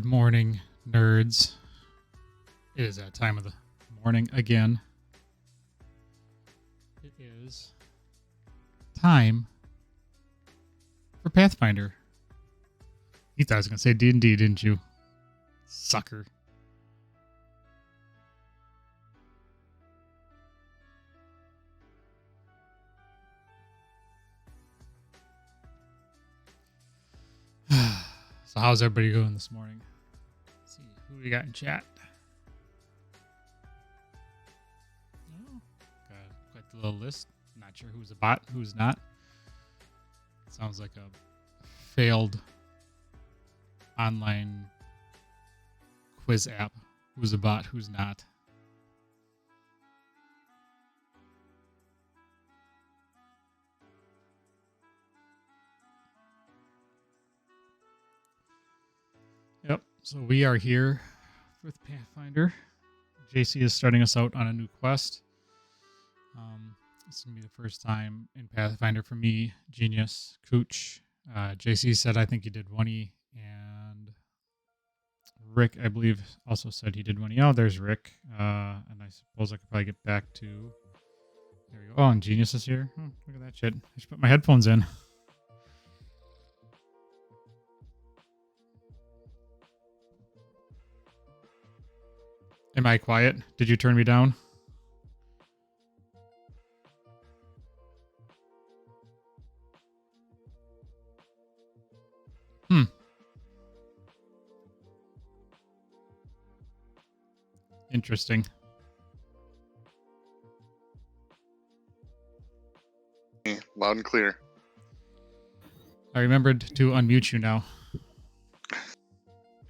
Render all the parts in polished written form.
Good morning, nerds. It is that time of the morning again. It is time for Pathfinder. You thought I was going to say D&D, didn't you? Sucker. So how's everybody doing this morning? Let's see who we got in chat. Oh, got quite the little list. Not sure who's a bot, who's not. Sounds like a failed online quiz app. Who's a bot, who's not. Yep, so we are here with Pathfinder. JC is starting us out on a new quest. This is going to be the first time in Pathfinder for me, Genius, Cooch. JC said I think he did 1E, and Rick, I believe, also said he did 1E. Oh, there's Rick. And I suppose I could probably get back to... There we go. Oh, and Genius is here. Oh, look at that shit. I should put my headphones in. Am I quiet? Did you turn me down? Interesting. Loud and clear. I remembered to unmute you now.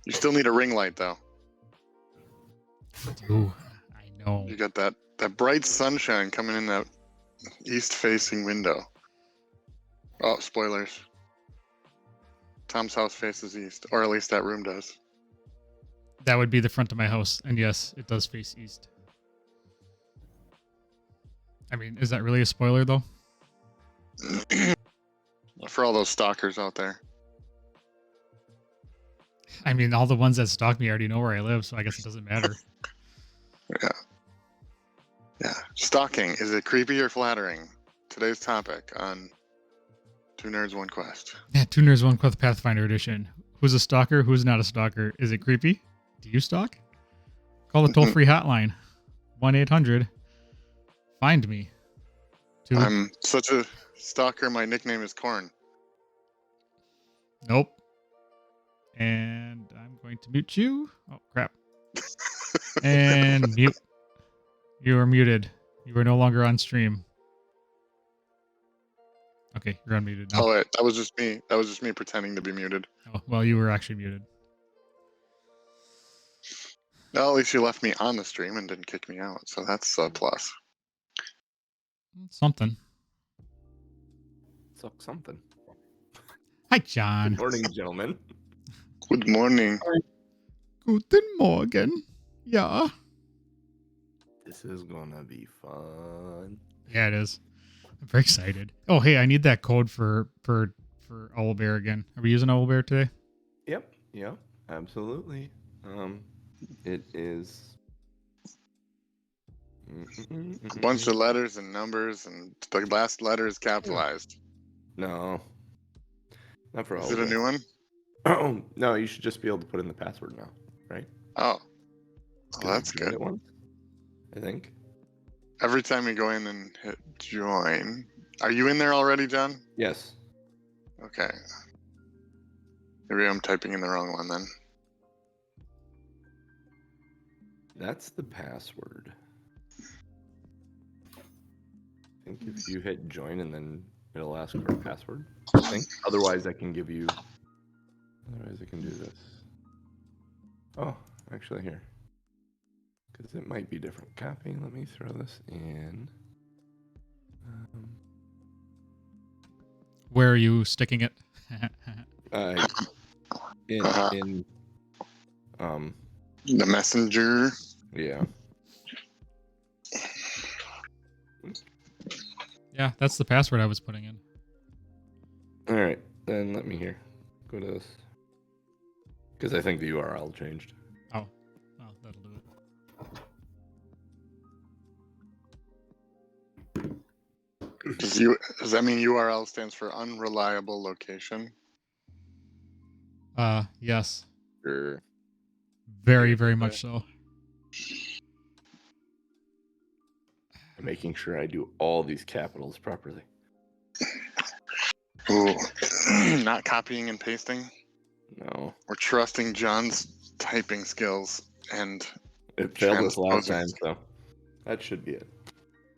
You still need a ring light, though. Ooh, I know. You got that bright sunshine coming in that east-facing window. Oh, spoilers. Tom's house faces east, or at least that room does. That would be the front of my house, and yes, it does face east. I mean, is that really a spoiler, though? For all those stalkers out there. I mean, all the ones that stalk me already know where I live, so I guess it doesn't matter. Yeah. Stalking, is it creepy or flattering? Today's topic on Two Nerds, One Quest. Yeah, Two Nerds, One Quest Pathfinder Edition. Who's a stalker? Who's not a stalker? Is it creepy? Do you stalk? Call the toll-free hotline. 1-800. Find me. I'm such a stalker, my nickname is Corn. Nope. And I'm going to mute you. Oh, crap. And mute. You are muted. You are no longer on stream. Okay, you're unmuted now. Oh, wait, that was just me. That was just me pretending to be muted. Oh, well, you were actually muted. Well, at least you left me on the stream and didn't kick me out, so that's a plus. Something. Something. Hi, John. Good morning, gentlemen. Good morning. Guten Morgen. Yeah. This is gonna be fun. Yeah, it is. I'm very excited. Oh, hey, I need that code for Owlbear again. Are we using Owlbear today? Yep, absolutely. It is A bunch of letters and numbers, and the last letter is capitalized. no, not for all. Is it a new one? Oh no, you should just be able to put in the password now, right? Oh, that's Did I good. get one? I think. Every time you go in and hit join, are you in there already, John? Yes. Okay. Maybe I'm typing in the wrong one then. That's the password. I think if you hit join and then it'll ask for a password. I think. Otherwise, I can give you. Otherwise, I can do this. Oh, actually, here. Because it might be different. Copy. Let me throw this in. Where are you sticking it? In The messenger. yeah. Yeah, that's the password I was putting in. All right, then let me hear. Go to this. Because I think the URL changed. Oh, that'll do it. Does that mean URL stands for unreliable location? Yes, Sure. very, very much so. I'm making sure I do all these capitals properly. Ooh. Not copying and pasting? No. We're trusting John's typing skills and It failed us last transposing. time, so that should be it.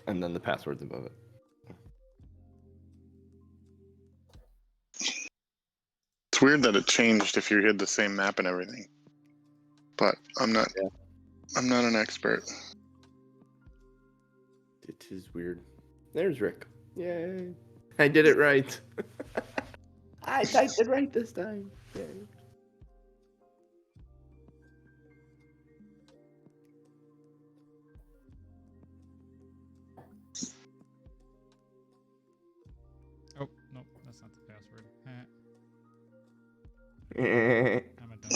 And then the password's above it. It's weird that it changed if you had the same map and everything. But I'm not an expert. It is weird. There's Rick. Yay. I did it right. I typed it right this time. Yay. Oh, nope, that's not the password. I'm a dummy.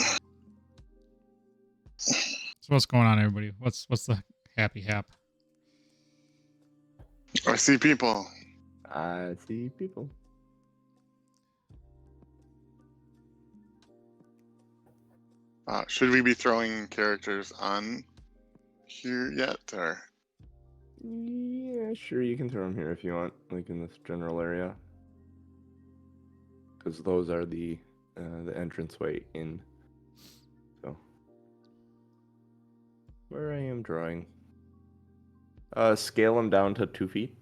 So what's going on, everybody? What's the happy hap? I see people. I see people. Should we be throwing characters on here yet, or? Yeah, sure. You can throw them here if you want, like in this general area, because those are the entranceway in. So, where I am drawing, scale them down to 2 feet,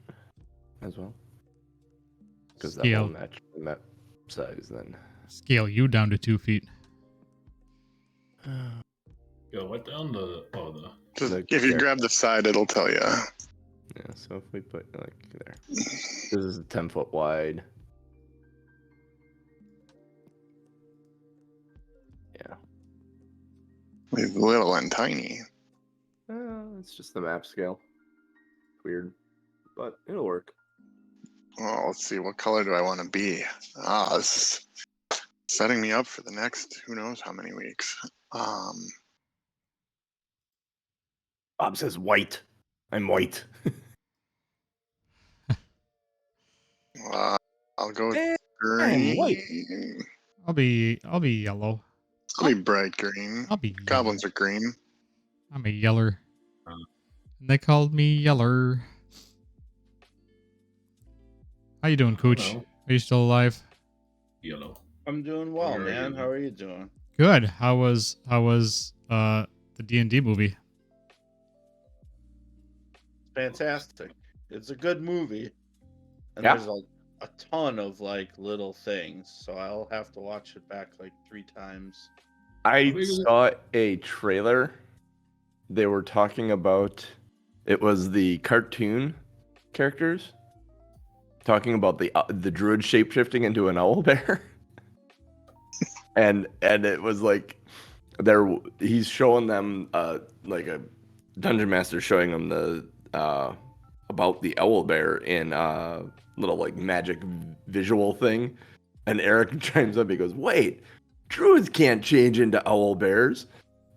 as well, because that will match the map size then. Scale you down to 2 feet. Go what down the Just, The if you character. grab the side, it'll tell you. Yeah, so if we put like there, this is 10 foot wide. Yeah. He's little and tiny. It's just the map scale. Weird, but it'll work. Oh, let's see. What color do I want to be? This is setting me up for the next who knows how many weeks. Bob says white. I'm white. I'll go with I'm green. white. I'll be yellow. I'll be bright green. I'll be Goblins are green. I'm a yeller. And they called me Yeller. How you doing, Cooch? Hello. Are you still alive? Yellow. I'm doing well, How are man. you? How are you doing? Good. How was the D&D movie? Fantastic. It's a good movie. And Yeah. there's a ton of like little things, so I'll have to watch it back like 3 times. I big is it? saw a trailer. They were talking about it was the cartoon characters talking about the druid shapeshifting into an owl bear. and it was like he's showing them like a dungeon master showing them the about the owl bear in little like magic visual thing, and Eric chimes up. He goes, "Wait, druids can't change into owl bears."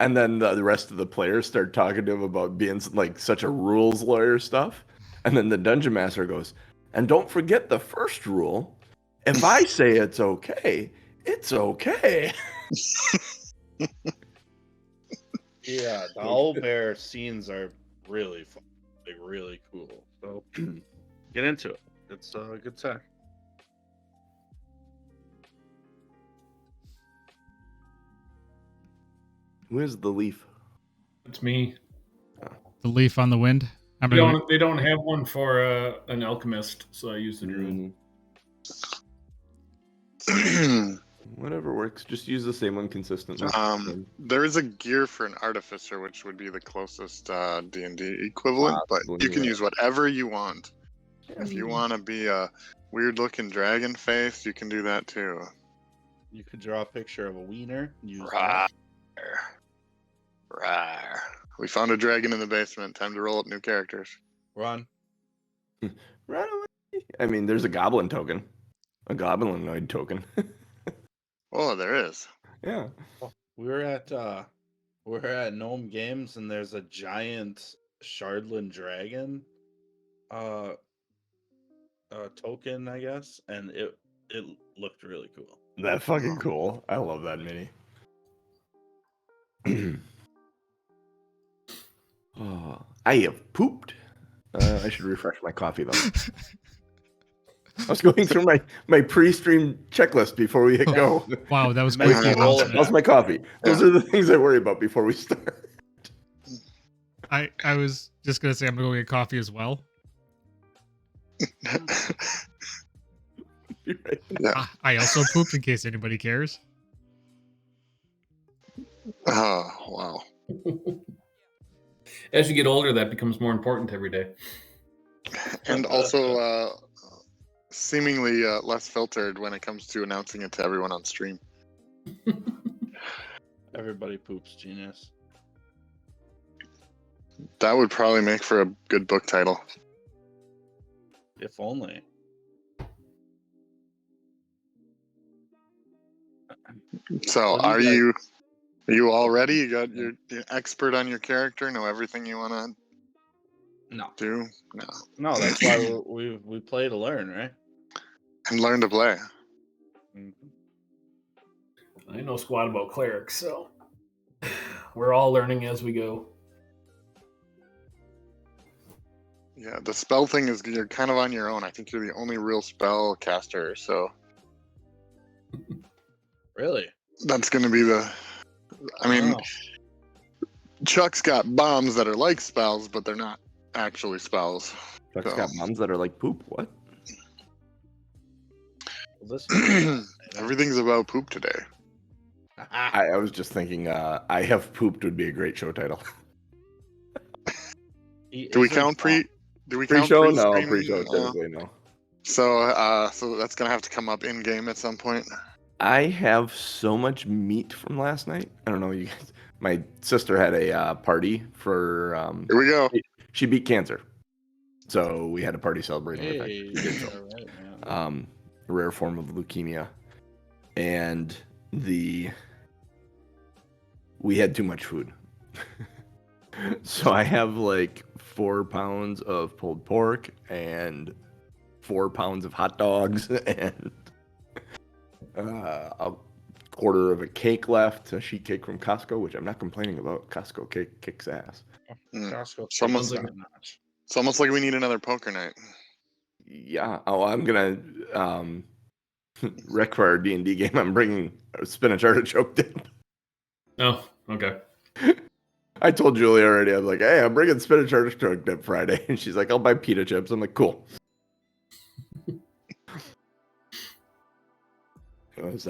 And then the rest of the players start talking to him about being like such a rules lawyer stuff. And then the dungeon master goes, "And don't forget the first rule: if I say it's okay, it's okay." Yeah, the owl bear scenes are really fun, like really cool. So get into it. It's good tech. Where's the leaf? It's me. The leaf on the wind? I mean, They don't have one for an alchemist, so I use the druid. Whatever works. Just use the same one consistently. There is a gear for an artificer, which would be the closest D&D equivalent, but you can use whatever you want. If you want to be a weird-looking dragon face, you can do that too. You could draw a picture of a wiener. And use Rawr. that. Rawr. We found a dragon in the basement. Time to roll up new characters. Run. Run away. I mean, there's a goblin token. A goblinoid token. Oh, there is. Yeah. we're at Gnome Games, and there's a giant Shardland dragon token, I guess, and it looked really cool. That's fucking cool. I love that mini. Oh, I have pooped. I should refresh my coffee though. I was going through my pre-stream checklist before we hit go. Wow, that was Maybe quick. roll it How's back. my coffee? Those are the things I worry about before we start. I was just gonna say I'm gonna go get coffee as well. You're right. Yeah. I also pooped in case anybody cares. Oh, wow. As you get older, that becomes more important every day. And also, seemingly less filtered when it comes to announcing it to everyone on stream. Everybody poops, genius. That would probably make for a good book title. If only. So, What do you are you all ready? You're expert on your character, know everything you want to No, do? No. that's why we play to learn, right? And learn to play. I know squat about clerics, so we're all learning as we go. Yeah, the spell thing is you're kind of on your own. I think you're the only real spell caster, so Really? that's going to be I mean, Wow. Chuck's got bombs that are like spells, but they're not actually spells. Chuck's got moms that are like poop. What? Well, this Everything's about poop today. I was just thinking. I have pooped would be a great show title. Do we count pre? Do we count Pre-show? No, pre-stream? pre-show. Typically, no. So that's gonna have to come up in game at some point. I have so much meat from last night. I don't know, you guys. My sister had a party for. Here we go. She beat cancer, so we had a party celebrating with her. Hey, all right, man. A rare form of leukemia, and we had too much food. So I have like 4 pounds of pulled pork and 4 pounds of hot dogs and a quarter of a cake left, a sheet cake from Costco, which I'm not complaining about. Costco cake kicks ass. Costco It's almost chicken like- notch. It's almost like we need another poker night. Yeah. Oh, I'm gonna Rick for our D&D game. I'm bringing a spinach artichoke dip. Oh, okay. I told Julie already. I'm like, hey, I'm bringing spinach artichoke dip Friday, and she's like, I'll buy pita chips. I'm like, cool. It was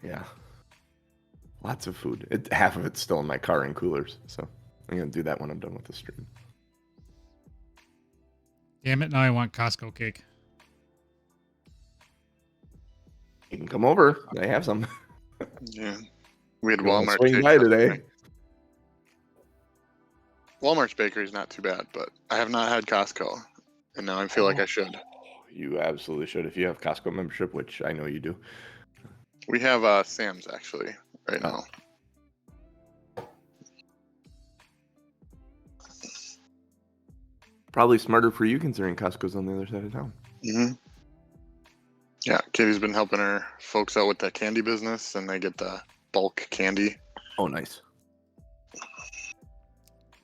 yeah, lots of food. Half of it's still in my car in coolers, so I'm gonna do that when I'm done with the stream. Damn it! Now I want Costco cake. You can come over. I have some. Yeah, we had You wanna Walmart. swing cake by yesterday. today. Walmart's bakery is not too bad, but I have not had Costco, and now I feel like I should. You absolutely should if you have Costco membership, which I know you do. We have Sam's actually right now. Probably smarter for you considering Costco's on the other side of town. Mm-hmm. Yeah, Katie's been helping her folks out with that candy business, and they get the bulk candy. Oh, nice.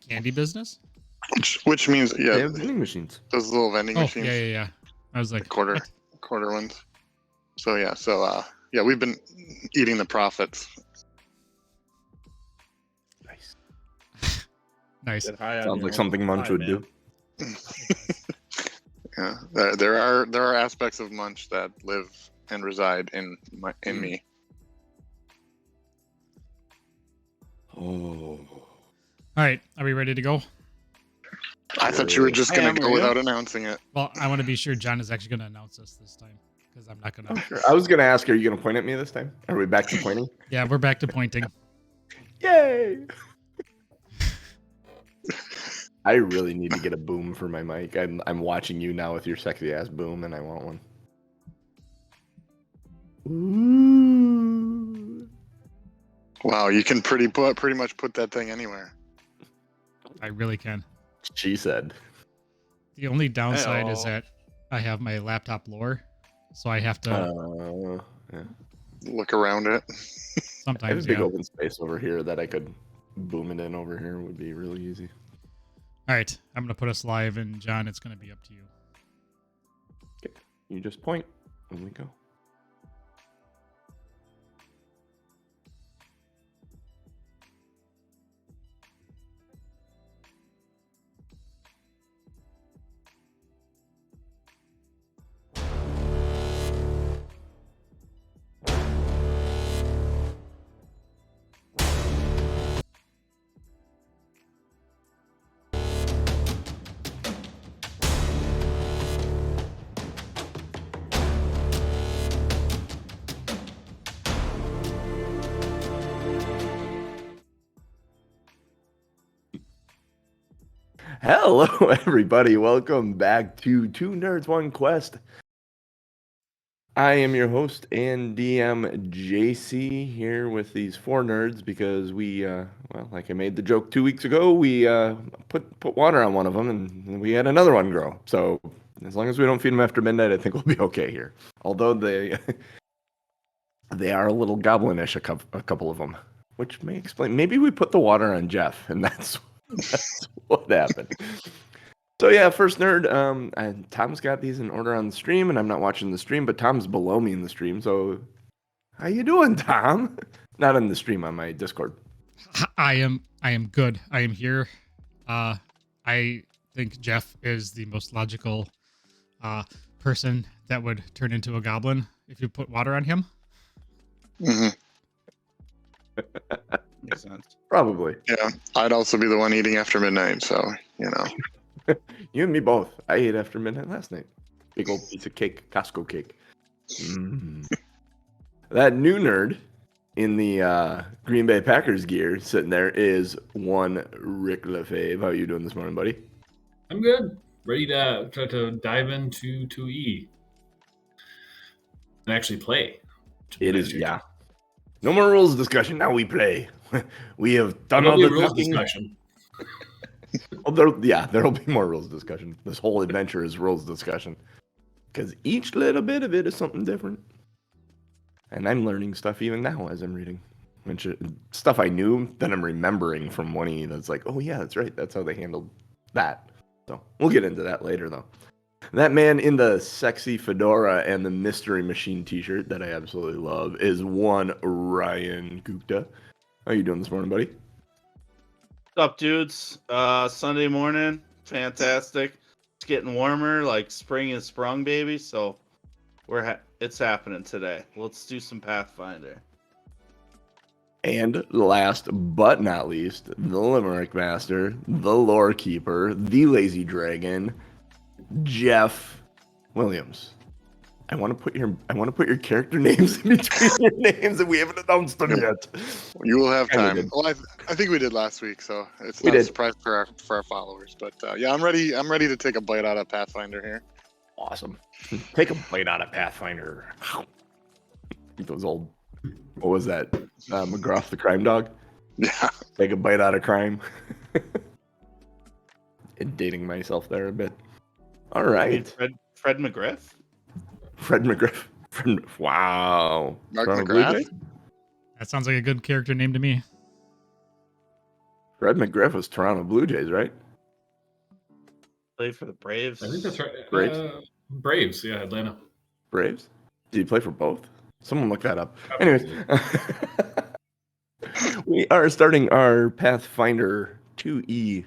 Candy business? Which means, They yeah, have vending machines. those little vending Oh, machines, yeah. I was like, quarter what? quarter ones. So yeah, we've been eating the profits. Nice. Nice. Get high on Sounds your like own something Munch supply, would man. do. Yeah, there are aspects of Munch that live and reside in me. Oh. All right, are we ready to go? I thought you were just gonna Am, go are you? without announcing it. Well, I want to be sure John is actually going to announce us this time because I'm not going to. Sure. I was gonna ask, are you gonna point at me this time? Are we back to pointing? Yeah, we're back to pointing. Yay! I really need to get a boom for my mic. I'm watching you now with your sexy ass boom, and I want one. Ooh. Wow, you can pretty much put that thing anywhere. I really can. She said. The only downside is Hey-oh. that I have my laptop lower, so I have to Yeah. Look around it. I have sometimes. a big Yeah. open space over here that I could boom it in over here. Would be really easy. All right, I'm gonna put us live, and John, it's gonna be up to you. You just point and we go. Hello, everybody. Welcome back to Two Nerds, One Quest. I am your host and DM, JC, here with these four nerds because we, well, like I made the joke 2 weeks ago, we put water on one of them and we had another one grow. So as long as we don't feed them after midnight, I think we'll be okay here. Although they are a little goblinish, a couple of them, which may explain. Maybe we put the water on Jeff, and that's what happened. So yeah, first nerd. And Tom's got these in order on the stream, and I'm not watching the stream, but Tom's below me in the stream. So, how you doing, Tom? Not on the stream, on my Discord. I am good. I am here. I think Jeff is the most logical person that would turn into a goblin if you put water on him. Hmm. Makes sense. Probably. Yeah, I'd also be the one eating after midnight, so you know. You and me both. I ate after midnight last night. Big old piece of cake, Costco cake. Mm. That new nerd in the Green Bay Packers gear sitting there is one Rick LaFave. How you doing this morning, buddy? I'm good. Ready to dive into 2E and actually play. It is, yeah. No more rules discussion. Now we play. We have done There'll all be the a rules talking. discussion. Well, there'll be more rules discussion. This whole adventure is rules discussion. Because each little bit of it is something different. And I'm learning stuff even now as I'm reading. Which stuff I knew that I'm remembering from 1E that's like, oh yeah, that's right. That's how they handled that. So we'll get into that later though. That man in the sexy fedora and the mystery machine t-shirt that I absolutely love is one Ryan Gupta. How you doing this morning, buddy? What's up, dudes? Sunday morning, fantastic. It's getting warmer, like spring is sprung, baby. So it's happening today. Let's do some Pathfinder. And last but not least, the Limerick Master, the Lore Keeper, the Lazy Dragon, Jeff Williams. I want to put your character names in between your names, and we haven't announced them yet. You will have Kinda time. good. Well, I think we did last week, so it's We not a did. surprise for our followers. But yeah, I'm ready. I'm ready to take a bite out of Pathfinder here. Awesome. Take a bite out of Pathfinder. Those old, what was that? McGruff the crime dog? Yeah. Take a bite out of crime. And dating myself there a bit. All right. Fred McGriff? Fred McGriff. Wow. Mark Toronto Blue McGrath? Jays? That sounds like a good character name to me. Fred McGriff was Toronto Blue Jays, right? Played for the Braves. I think that's right. Braves? Braves, yeah, Atlanta. Braves? Did he play for both? Someone look that up. Anyways. We are starting our Pathfinder 2E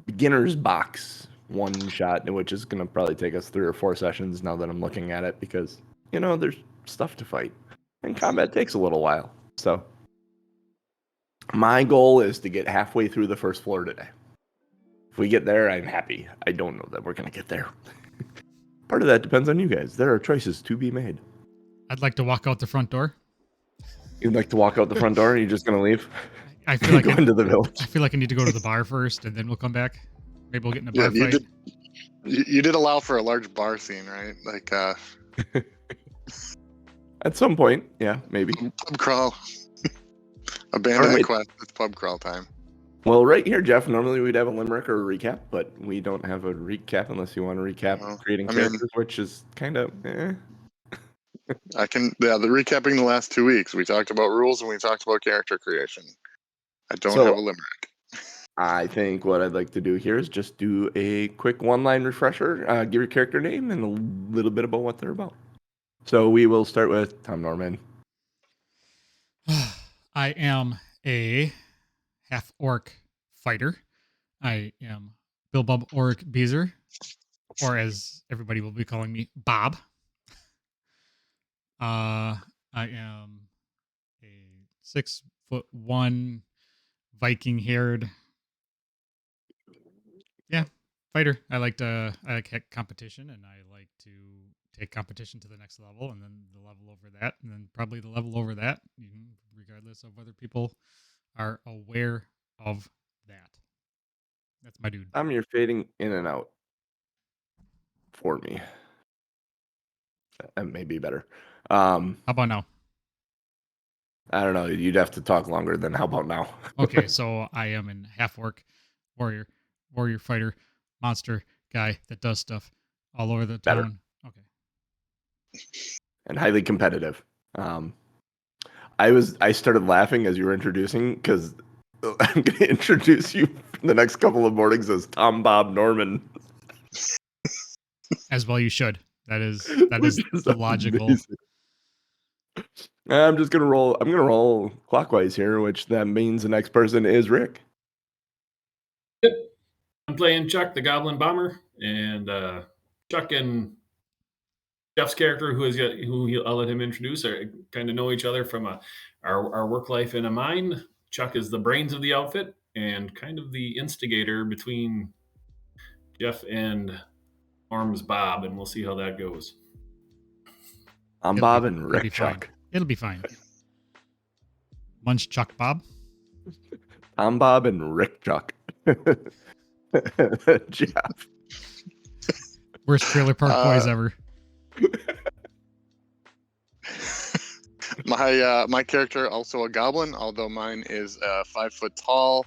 beginner's box one shot, which is going to probably take us 3 or 4 sessions now that I'm looking at it because, you know, there's stuff to fight and combat takes a little while. So my goal is to get halfway through the first floor today. If we get there, I'm happy. I don't know that we're going to get there. Part of that depends on you guys. There are choices to be made. I'd like to walk out the front door. You'd like to walk out the front door? You're just going to leave? I feel like Go into the village. I feel like I need to go to the bar first, and then we'll come back. Maybe we'll get in a Yeah, bar you fight. did. You did allow for a large bar scene, right? Like At some point, yeah, maybe. pub crawl. Abandon the Alright. quest. It's pub crawl time. Well, right here, Jeff, normally we'd have a limerick or a recap, but we don't have a recap unless you want to recap Well, creating I mean- characters, which is kind of I can. Yeah, the recapping the last 2 weeks. We talked about rules and we talked about character creation. I don't So- have a limerick. I think what I'd like to do here is just do a quick one-line refresher, give your character name and a little bit about what they're about. So we will start with Tom Norman. I am a half-orc fighter. I am Bilbub Orc Beezer, or as everybody will be calling me, Bob. I am a 6'1" Viking-haired, fighter. I like competition, and I like to take competition to the next level, and then the level over that, and then probably the level over that, regardless of whether people are aware of that. That's my dude. You're fading in and out for me. That may be better. How about now? I don't know. You'd have to talk longer than how about now? Okay, so I am an half-orc warrior fighter, monster guy that does stuff all over the Better. town. Okay. And highly competitive. I started laughing as you were introducing because I'm going to introduce you for the next couple of mornings as Tom Bob Norman. As well you should. That is Which is the logical. amazing. I'm just gonna roll. I'm gonna roll clockwise here, which that means the next person is Rick. I'm playing Chuck, the Goblin Bomber, and Chuck and Jeff's character, I'll let him introduce, kind of know each other from our work life in a mine. Chuck is the brains of the outfit and kind of the instigator between Jeff and Arms Bob, and we'll see how that goes. I'm It'll Bob be- and it'll Rick be fine. Chuck. It'll be fine. Munch Chuck Bob. I'm Bob and Rick Chuck. Jeff. Worst trailer park boys ever. My character also a goblin, although mine is 5 foot tall,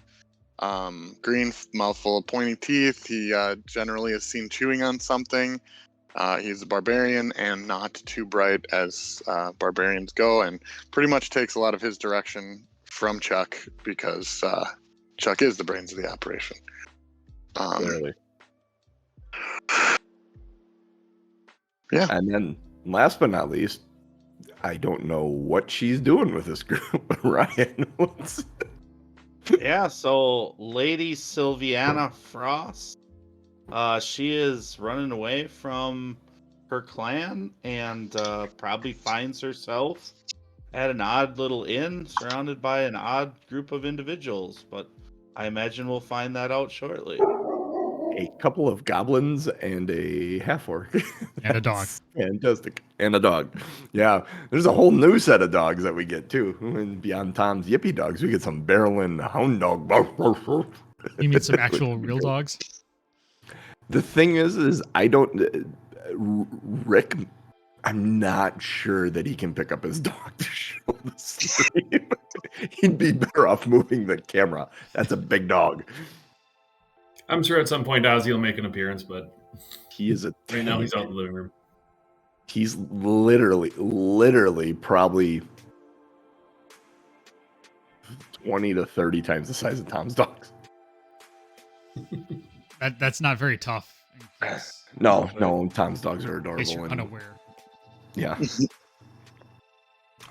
green, mouthful of pointy teeth. He generally is seen chewing on something. He's a barbarian and not too bright as barbarians go, and pretty much takes a lot of his direction from Chuck because Chuck is the brains of the operation. Clearly. Yeah. And then, last but not least, I don't know what she's doing with this group. Ryan, Yeah, so Lady Sylviana Frost, she is running away from her clan and probably finds herself at an odd little inn surrounded by an odd group of individuals, but I imagine we'll find that out shortly. a couple of goblins and a half-orc. And a dog. Fantastic. And a dog. Yeah. There's a whole new set of dogs that we get, too. And beyond Tom's yippy dogs, we get some barreling hound dog. You mean some actual real dogs? The thing is I don't... Rick, I'm not sure that he can pick up his dog to show the stream. He'd be better off moving the camera. That's a big dog. I'm sure at some point Ozzy will make an appearance, but He is a... right now he's out in the living room. He's literally probably 20 to 30 times the size of Tom's dogs. That's not very tough. In case, No, Tom's dogs are in case adorable. you're And, unaware. yeah.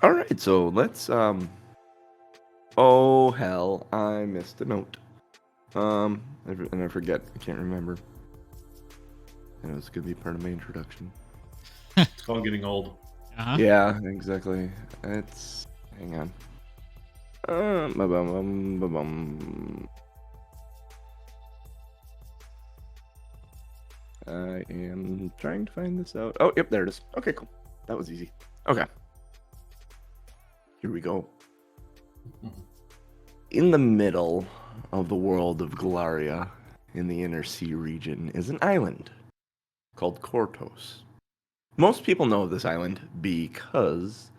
All right, so let's oh hell, I missed a note. And I forget. I can't remember. And it was gonna be part of my introduction. It's called getting old. Uh-huh. Yeah, exactly. It's hang on. Ba-bum. I am trying to find this out. Oh, yep, there it is. Okay, cool. That was easy. Okay. Here we go. In the middle of the world of Galaria, in the inner sea region, is an island called Kortos. Most people know of this island because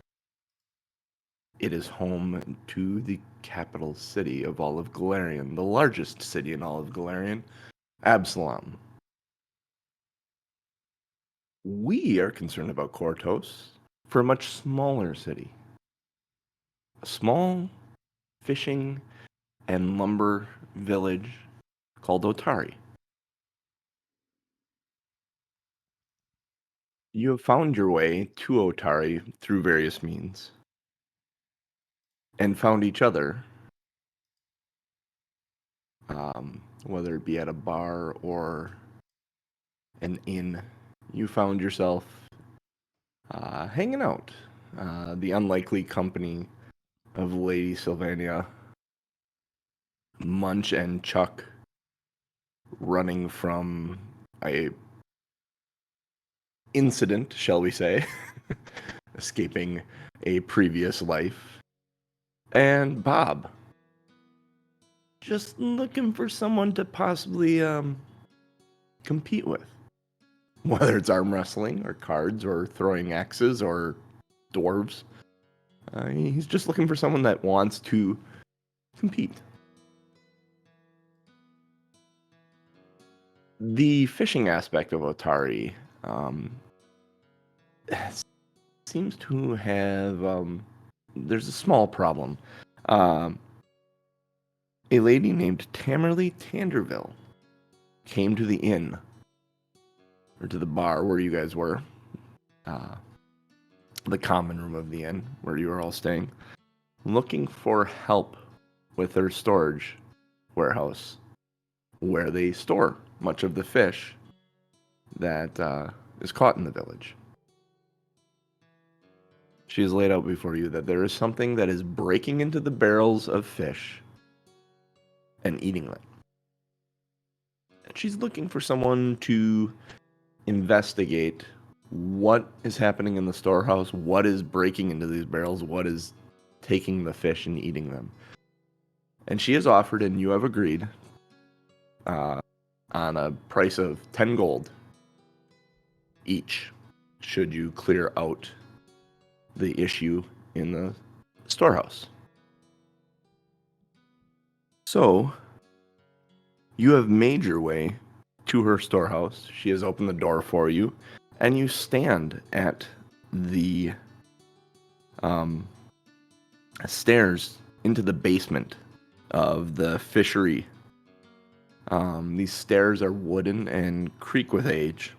It is home to the capital city of all of Galarian, the largest city in all of Galarian, Absalom. We are concerned about Kortos for a much smaller city. A small fishing and lumber village called Otari. You have found your way to Otari through various means and found each other, whether it be at a bar or an inn. You found yourself hanging out. The unlikely company of Lady Sylvania, Munch and Chuck running from a incident, shall we say, escaping a previous life, and Bob just looking for someone to possibly compete with, whether it's arm wrestling or cards or throwing axes or dwarves. He's just looking for someone that wants to compete. The fishing aspect of Otari seems to have there's a small problem. A lady named Tamerly Tanderville came to the inn, or to the bar where you guys were, the common room of the inn where you were all staying, looking for help with her storage warehouse, where they store much of the fish that is caught in the village. She has laid out before you that there is something that is breaking into the barrels of fish and eating them. And she's looking for someone to investigate what is happening in the storehouse, what is breaking into these barrels, what is taking the fish and eating them. And she has offered, and you have agreed, on a price of 10 gold each, should you clear out the issue in the storehouse. So, you have made your way to her storehouse. She has opened the door for you, and you stand at the stairs into the basement of the fishery. These stairs are wooden and creak with age.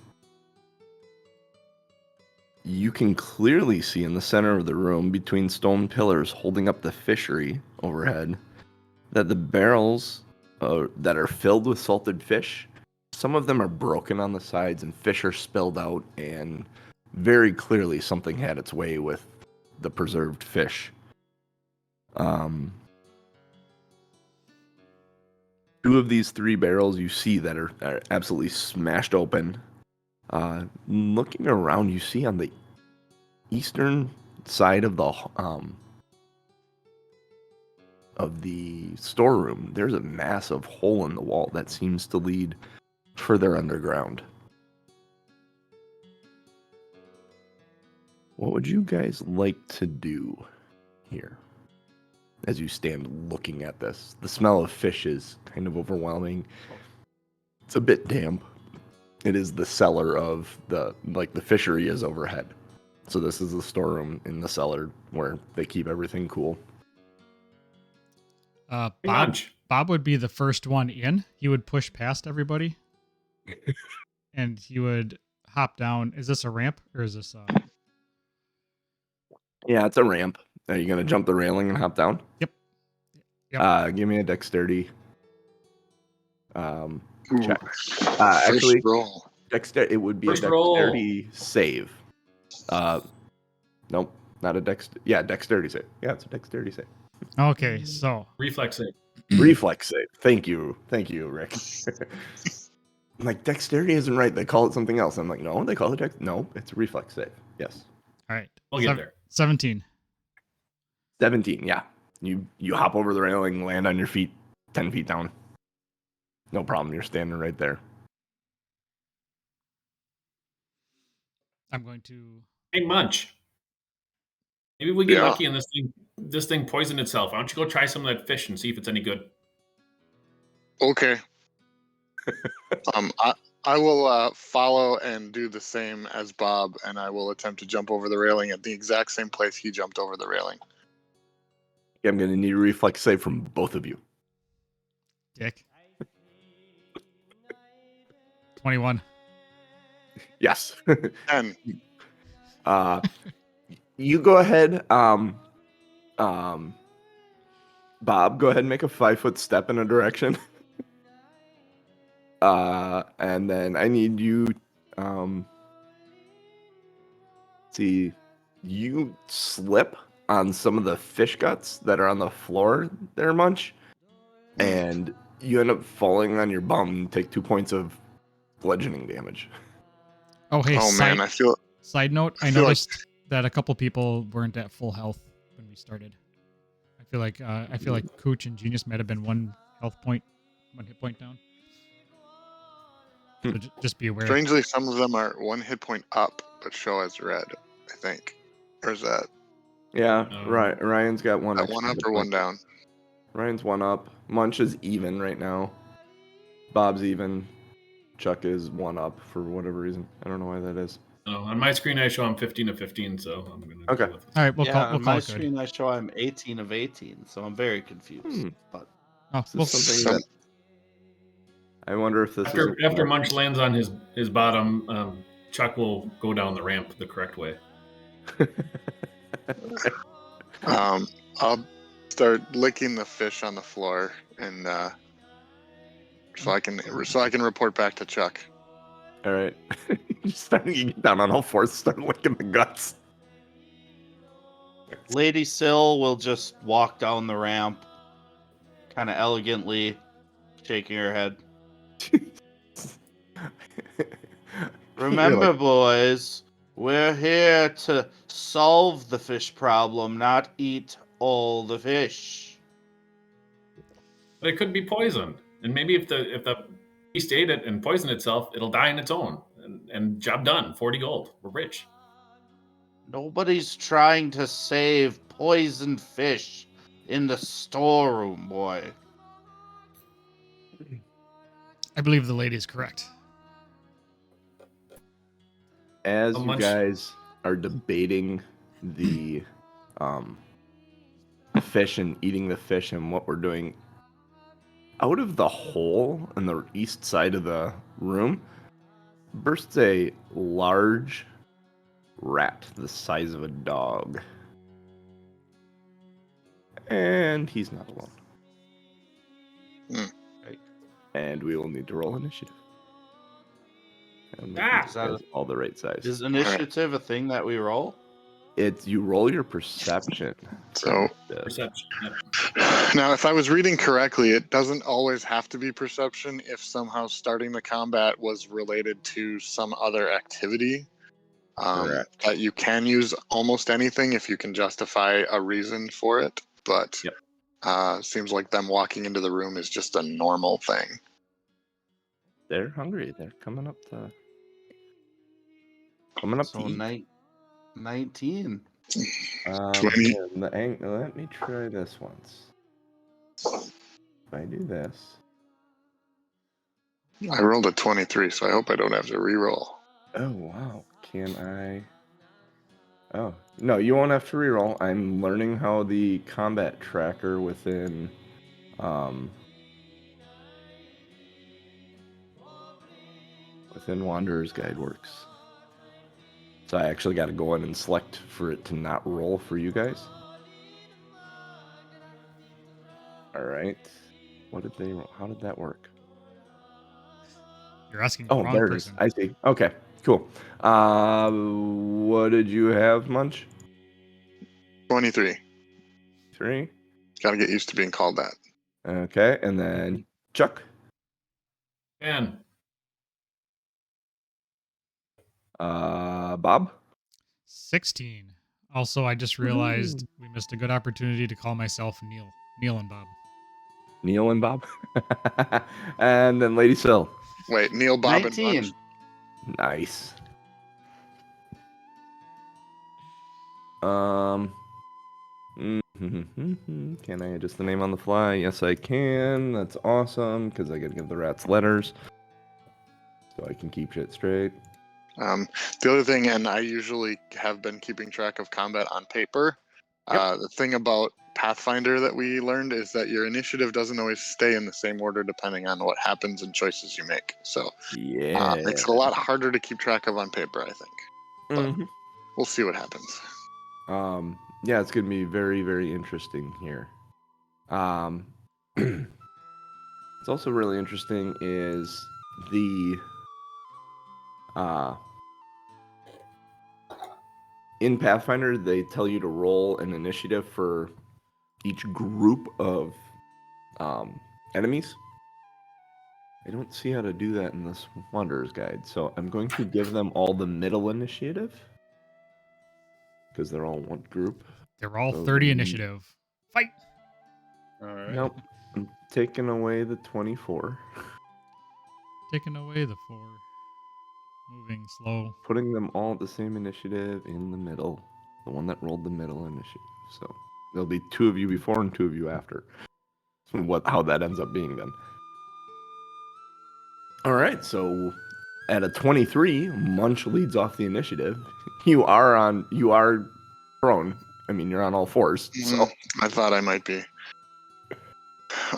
You can clearly see in the center of the room, between stone pillars holding up the fishery overhead, that the barrels that are filled with salted fish, some of them are broken on the sides and fish are spilled out, and very clearly something had its way with the preserved fish. Two of these three barrels you see that are absolutely smashed open. Looking around, you see on the eastern side of the storeroom, there's a massive hole in the wall that seems to lead further underground. What would you guys like to do here as you stand looking at this? The smell of fish is kind of overwhelming. It's a bit damp. It is the cellar of the fishery is overhead. So this is the storeroom in the cellar where they keep everything cool. Bob would be the first one in. He would push past everybody, and he would hop down. Is this a ramp or is this? Yeah, it's a ramp. Are you gonna jump the railing and hop down? Yep. Yep. Give me a dexterity. Check. First Actually, roll. It would be First a dexterity save. Nope, not a dexterity save. Yeah, it's a dexterity save. Okay, so reflex save. Reflex save. Thank you, Rick. I'm like, dexterity isn't right. They call it something else. I'm like, no, they call it no, it's a reflex save. Yes. All right. We'll get there. 17. 17, yeah. You hop over the railing, land on your feet, 10 feet down. No problem. You're standing right there. I'm going to... Hey, Munch. Maybe we get Yeah. lucky and this thing poisoned itself. Why don't you go try some of that fish and see if it's any good? Okay. I will follow and do the same as Bob, and I will attempt to jump over the railing at the exact same place he jumped over the railing. I'm going to need a reflex save from both of you. Dick. 21. Yes. 10. You go ahead. Bob, go ahead and make a 5-foot step in a direction. And then I need you. See, you slip on some of the fish guts that are on the floor there, Munch, and you end up falling on your bum and take 2 points of bludgeoning damage. Oh, hey, Oh man, side note, I feel like- noticed that a couple people weren't at full health when we started. I feel like Cooch and Genius might have been one hit point down. So just be aware. Strangely, some of them are 1 hit point up, but show as red, I think. Or is that Yeah, right. Ryan's got one. one up or one down? Ryan's 1 up. Munch is even right now. Bob's even. Chuck is 1 up for whatever reason. I don't know why that is. Oh, on my screen I show I'm 15 of 15, so I'm gonna Okay. go with it. All right, we'll call on my it good. screen I show I'm 18 of 18, so I'm very confused. But Oh, This is something that I wonder if this After Munch lands on his bottom, Chuck will go down the ramp the correct way. I'll start licking the fish on the floor, and so I can report back to Chuck. All right. You're starting to get down on all fours, start licking the guts. Lady Syl will just walk down the ramp, kind of elegantly, shaking her head. Remember, boys, we're here to solve the fish problem, not eat all the fish. But it could be poisoned, and maybe if the beast ate it and poisoned itself, it'll die on its own. And job done. 40 gold. We're rich. Nobody's trying to save poisoned fish in the storeroom, boy. I believe the lady is correct. As How you much- guys are debating the fish and eating the fish and what we're doing, out of the hole in the east side of the room bursts a large rat the size of a dog. And he's not alone. Right. And we will need to roll initiative. And make Ah! these guys all the right size. Is initiative a thing that we roll? It's you roll your perception. So Perception. Yep. now, if I was reading correctly, it doesn't always have to be perception if somehow starting the combat was related to some other activity. Correct. That you can use almost anything if you can justify a reason for it. But seems like them walking into the room is just a normal thing. They're hungry. They're coming up to So eat. 19. 20. Let me try this once. If I do this. I rolled a 23, so I hope I don't have to re-roll. Oh, wow. Can I? Oh, no, you won't have to reroll. I'm learning how the combat tracker within Wanderer's Guide works. So I actually got to go in and select for it to not roll for you guys. All right. What did they roll? How did that work? You're asking the Oh, wrong there it is. person. I see. Okay, cool. What did you have, Munch? 23. 3. Got to get used to being called that. Okay, and then Chuck. And Bob. 16. Also, I just realized we missed a good opportunity to call myself Neil and Bob. Neil and Bob. And then Lady Syl. Wait, Neil, Bob, 19. and Munch? Nice. Can I adjust the name on the fly? Yes, I can. That's awesome, because I gotta give the rats letters. So I can keep shit straight. The other thing, and I usually have been keeping track of combat on paper. Yep. The thing about Pathfinder that we learned is that your initiative doesn't always stay in the same order depending on what happens and choices you make. So Yeah. makes it a lot harder to keep track of on paper, I think. But we'll see what happens. Yeah, it's gonna be very, very interesting here. It's also really interesting is the in Pathfinder they tell you to roll an initiative for each group of enemies. I don't see how to do that in this Wanderer's Guide, so I'm going to give them all the middle initiative because they're all one group. They're all 30 initiative. Fight! All right. Nope. I'm taking away the 24. Taking away the 4. Moving slow. Putting them all at the same initiative in the middle. The one that rolled the middle initiative. So there'll be 2 of you before and 2 of you after. How that ends up being then. All right, so at a 23, Munch leads off the initiative. You are prone. I mean, you're on all fours. So I thought I might be.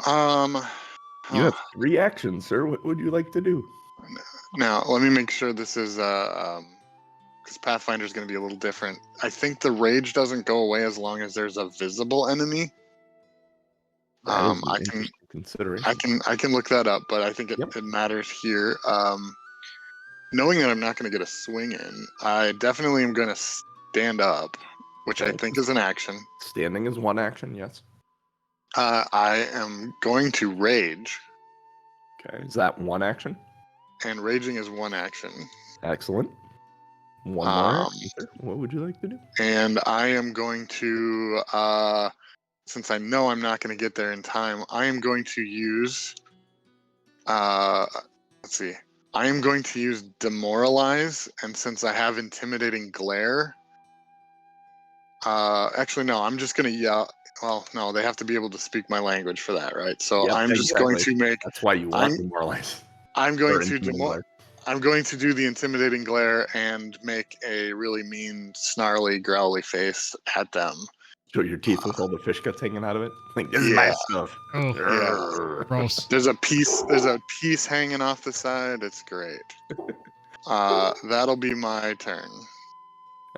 you have 3 actions, sir. What would you like to do? Now, let me make sure this is because Pathfinder is going to be a little different. I think the rage doesn't go away as long as there's a visible enemy. That is an I interesting consideration. I can look that up, but I think it matters here. Knowing that I'm not going to get a swing in, I definitely am going to stand up, which I think is an action. Standing is 1 action, yes. I am going to rage. Okay, is that 1 action? And raging is 1 action. Excellent. 1 more action, sir. What would you like to do? And I am going to, since I know I'm not going to get there in time, I am going to use, let's see, I am going to use demoralize, and since I have intimidating glare, actually no, I'm just going to yell. Well, no, they have to be able to speak my language for that, right? So Yep, I'm just going to make. That's why you want demoralize. I'm going to do the intimidating glare and make a really mean, snarly, growly face at them. Show your teeth with all the fish guts hanging out of it. Like, this is my stuff. Oh, Yeah. gross. There's a piece hanging off the side. It's great. That'll be my turn.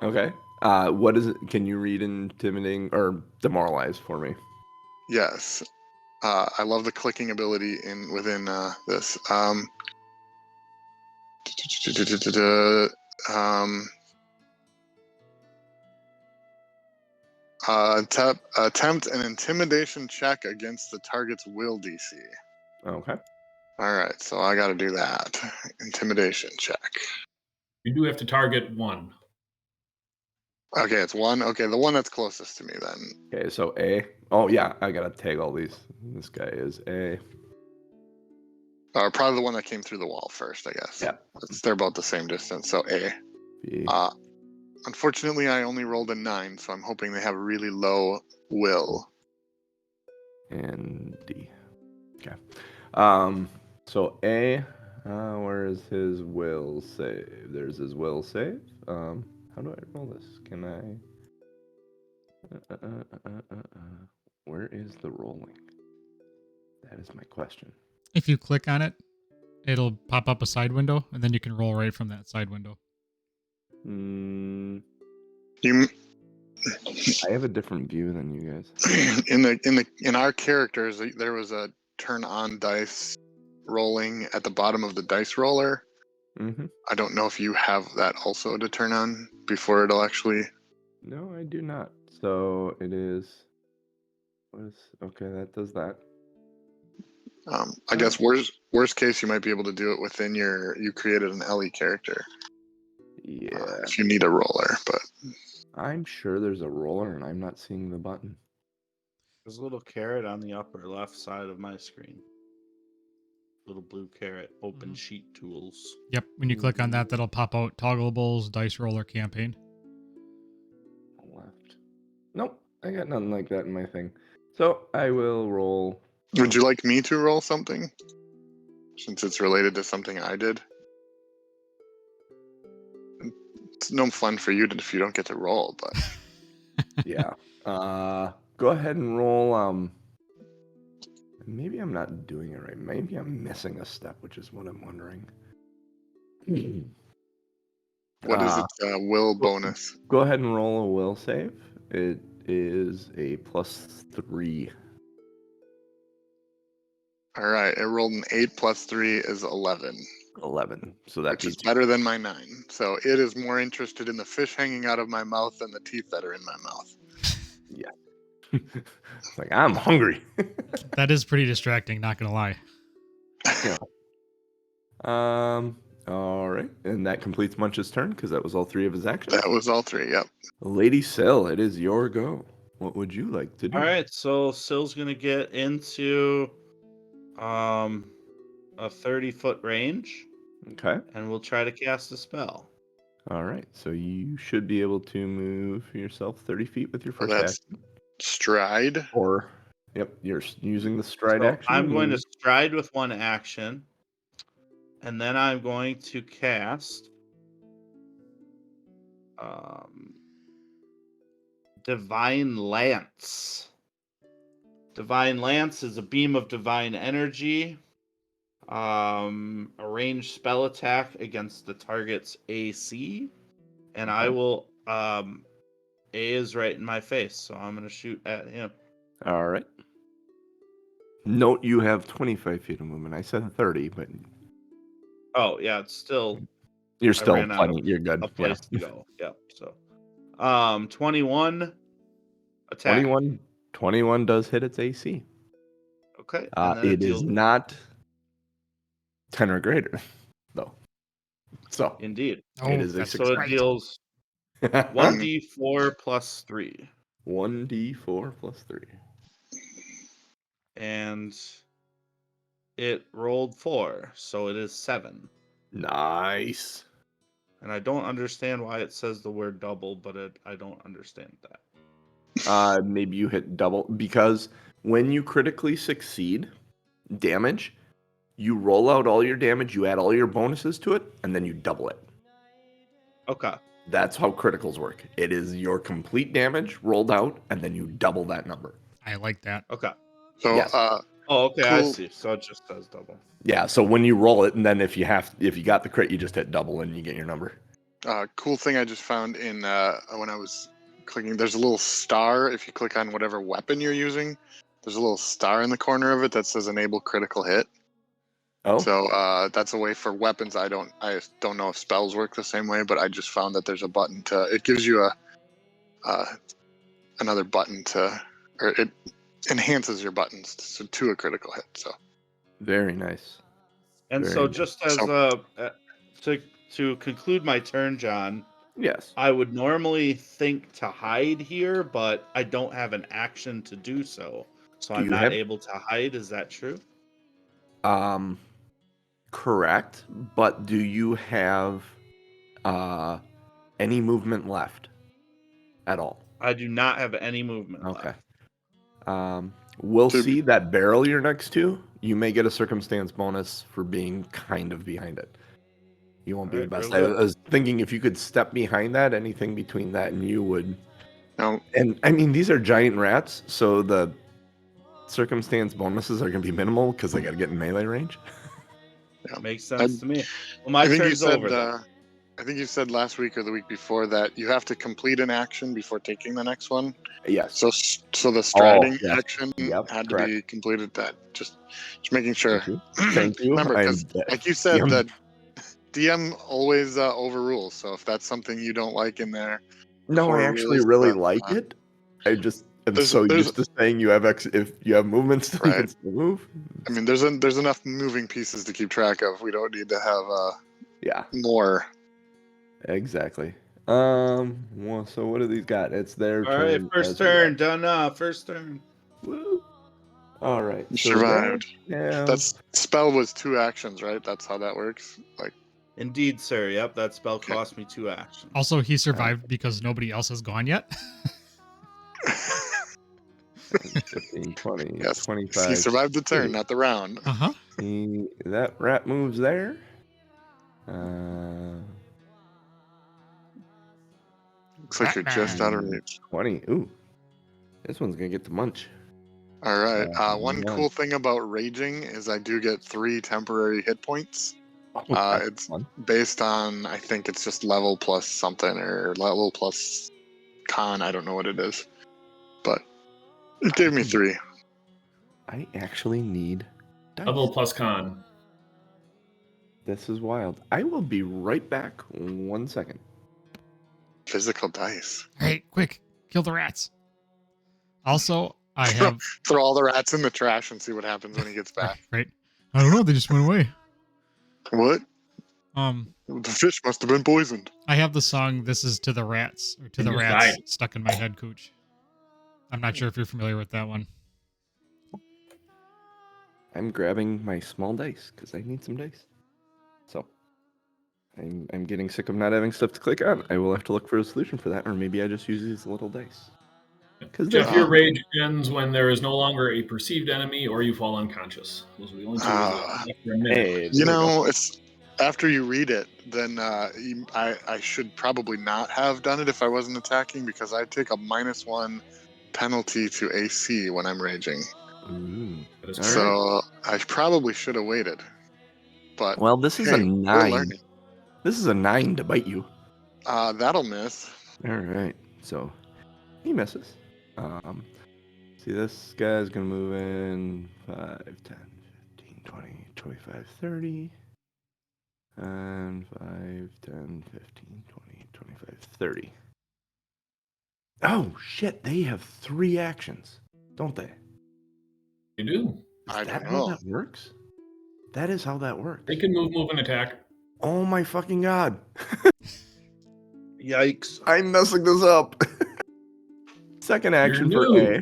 Okay. What is it? Can you read intimidating or demoralize for me? Yes. I love the clicking ability within this. Attempt an intimidation check against the target's will DC. Okay. All right, so I got to do that. Intimidation check. You do have to target 1. Okay, it's 1. Okay, the one that's closest to me then. Okay, so A. Oh, yeah, I got to tag all these. This guy is A. Probably the one that came through the wall first, I guess. Yeah. They're about the same distance, so A. B. Unfortunately, I only rolled a 9, so I'm hoping they have really low will. And D. Okay. So A, where is his will save? There's his will save. How do I roll this? Can I? Where is the rolling? That is my question. If you click on it, it'll pop up a side window, and then you can roll right from that side window. I have a different view than you guys. In our characters, there was a turn on dice rolling at the bottom of the dice roller. Mm-hmm. I don't know if you have that also to turn on before it'll actually. No, I do not. So it is. Okay? That does that. I guess worst case, you might be able to do it within you created an LE character. Yeah. If you need a roller, but I'm sure there's a roller and I'm not seeing the button. There's a little carrot on the upper left side of my screen. Little blue carrot, open sheet tools. Yep, when you click on that, that'll pop out Toggleables Dice Roller Campaign. Left. Nope. I got nothing like that in my thing. So I will roll. Would you like me to roll something? Since it's related to something I did. It's no fun for you if you don't get to roll, but Yeah. Go ahead and roll. Maybe I'm not doing it right. Maybe I'm missing a step, which is what I'm wondering. what is its will bonus? Go ahead and roll a will save. It is a +3. All right, it rolled an 8 plus 3 is 11, 11. So that which is beats. better than my 9. So it is more interested in the fish hanging out of my mouth than the teeth that are in my mouth. Yeah. It's like, I'm hungry. That is pretty distracting, not gonna lie. Yeah. All right, and that completes Munch's turn because that was all 3 of his actions. That was all 3. Yep. Lady Sill, it is your go. What would you like to do? All right, so Sill's gonna get into a 30-foot range, Okay. and we'll try to cast a spell. All right, so you should be able to move yourself 30 feet with your Well, first that's action. stride. Or, yep, you're using the stride So action. I'm going to move. stride with 1 action, and then I'm going to cast Divine Lance. Divine Lance is a beam of divine energy. A ranged spell attack against the target's AC. And I will A is right in my face, so I'm gonna shoot at him. All right. Note you have 25 feet of movement. I said 30, but Oh yeah, it's still you're I still ran out plenty. You're good. a place to go. Yep. So 21 attack. 21 does hit its AC. Okay. And then It deals is not 10 or greater, though. So indeed. Oh, it is a that's six. So it right. deals 1d4 plus 3. 1d4 plus 3. And it rolled 4, so it is 7. Nice. And I don't understand why it says the word double, but I don't understand that. Maybe you hit double because when you critically succeed damage, you roll out all your damage, you add all your bonuses to it, and then you double it. Okay. That's how criticals work. It is your complete damage rolled out, and then you double that number. I like that. Okay. So, Yes. Oh, okay. I Cool. see. So it just says double. Yeah, so when you roll it, and then if you got the crit, you just hit double and you get your number. cool thing I just found in when I was clicking, there's a little star. If you click on whatever weapon you're using, there's a little star in the corner of it that says enable critical hit. Oh, So that's a way for weapons. I don't know if spells work the same way, but I just found that there's a button it gives you another button or it enhances your buttons to a critical hit. So very nice. And Very so nice. just as to conclude my turn, John, Yes. I would normally think to hide here, but I don't have an action to do so. So Do I'm you not have- able to hide. Is that true? Correct. But do you have any movement left at all? I do not have any movement Okay. left. We'll To- see that barrel you're next to. You may get a circumstance bonus for being kind of behind it. You won't be the Alright, best. real I good. was thinking if you could step behind that, anything between that and you would. no, And I mean, these are giant rats, so the circumstance bonuses are going to be minimal because they got to get in melee range. Makes sense to me. Well, my I think you turn's said over then. I think you said last week or the week before that you have to complete an action before taking the next one. Yes. So the striding yes. action Yep, had to correct. be completed. That just making sure. Thank you. Thank you. Remember, I'm because like you said, DM. the DM always overrules. So if that's something you don't like in there, No, I core actually rules, really then, like it. I just am there's- so there's- used to saying you have if you have movement still, you Right. can still move. I mean, there's enough moving pieces to keep track of. We don't need to have Yeah, more. exactly. Well, so what do these got? It's their All turn. right, first as turn done. First turn. well. Woo. All right. You so survived. they have- That's spell was 2 actions, right? That's how that works. Like, Indeed, sir. Yep, that spell Okay. cost me 2 actions. Also, he survived because nobody else has gone yet. 15, 20, Yes. 25. He survived the turn, 30. not the round. Uh-huh. That rat moves there. Looks like you're just out of reach. 20. Ooh. This one's going to get the munch. All right. One One. cool thing about raging is I do get 3 temporary hit points. That's It's fun. based on, I think it's just level plus something or level plus con. I don't know what it is, but it gave me 3. I actually need dice. Level plus con. This is wild. I will be right back. 1 second. Physical dice. Hey, quick, kill the rats. Also, I have Throw all the rats in the trash and see what happens when he gets back. right. I don't know. They just went away. What? The fish must have been poisoned. I have the song "This Is to the Rats" or "To And the just Rats" died. stuck in my head, Cooch. I'm not sure if you're familiar with that one. I'm grabbing my small dice because I need some dice. So I'm getting sick of not having stuff to click on. I will have to look for a solution for that, or maybe I just use these little dice. Jeff, your rage ends when there is no longer a perceived enemy or you fall unconscious. Those are the only two reasons after a minute. Hey, You know, it's after you read it, then I should probably not have done it if I wasn't attacking because I take a -1 penalty to AC when I'm raging. Ooh. That is All So I probably should have waited. But Well, this is a hey, we're 9. learning. This is a 9 to bite you. That'll miss. All right. So he misses. See, this guy's going to move in 5, 10, 15, 20, 25, 30. And 5, 10, 15, 20, 25, 30. Oh, shit. They have 3 actions, don't they? You do. Is I that don't how know. that works? That is how that works. They can move, and attack. Oh my fucking god. Yikes. I'm messing this up. Second action You're for new. A.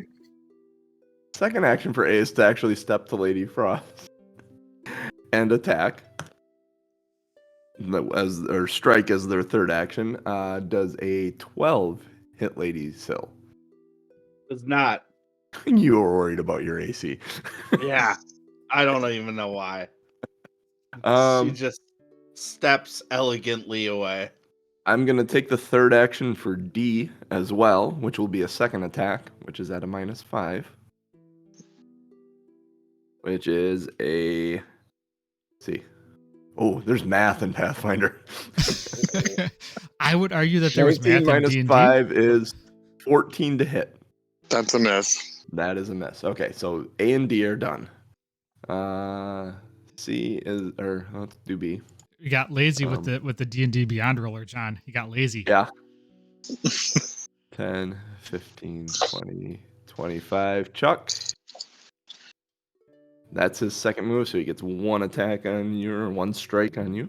Second action for A is to actually step to Lady Frost and attack. Or strike as their third action. Does a 12 hit Lady Sill? Does not. You were worried about your AC. Yeah. I don't even know why. She just steps elegantly away. I'm going to take the third action for D as well, which will be a second attack, which is at a -5. Which is a... Let's see. Oh, there's math in Pathfinder. I would argue that there was 19 math in minus D&D. 5 is 14 to hit. That's a miss. That is a miss. Okay, so A and D are done. C is... Or let's do B. You got lazy with the D&D Beyond roller, John. You got lazy. Yeah. 10, 15, 20, 25. Chuck. That's his second move, so he gets 1 attack on you, or 1 strike on you.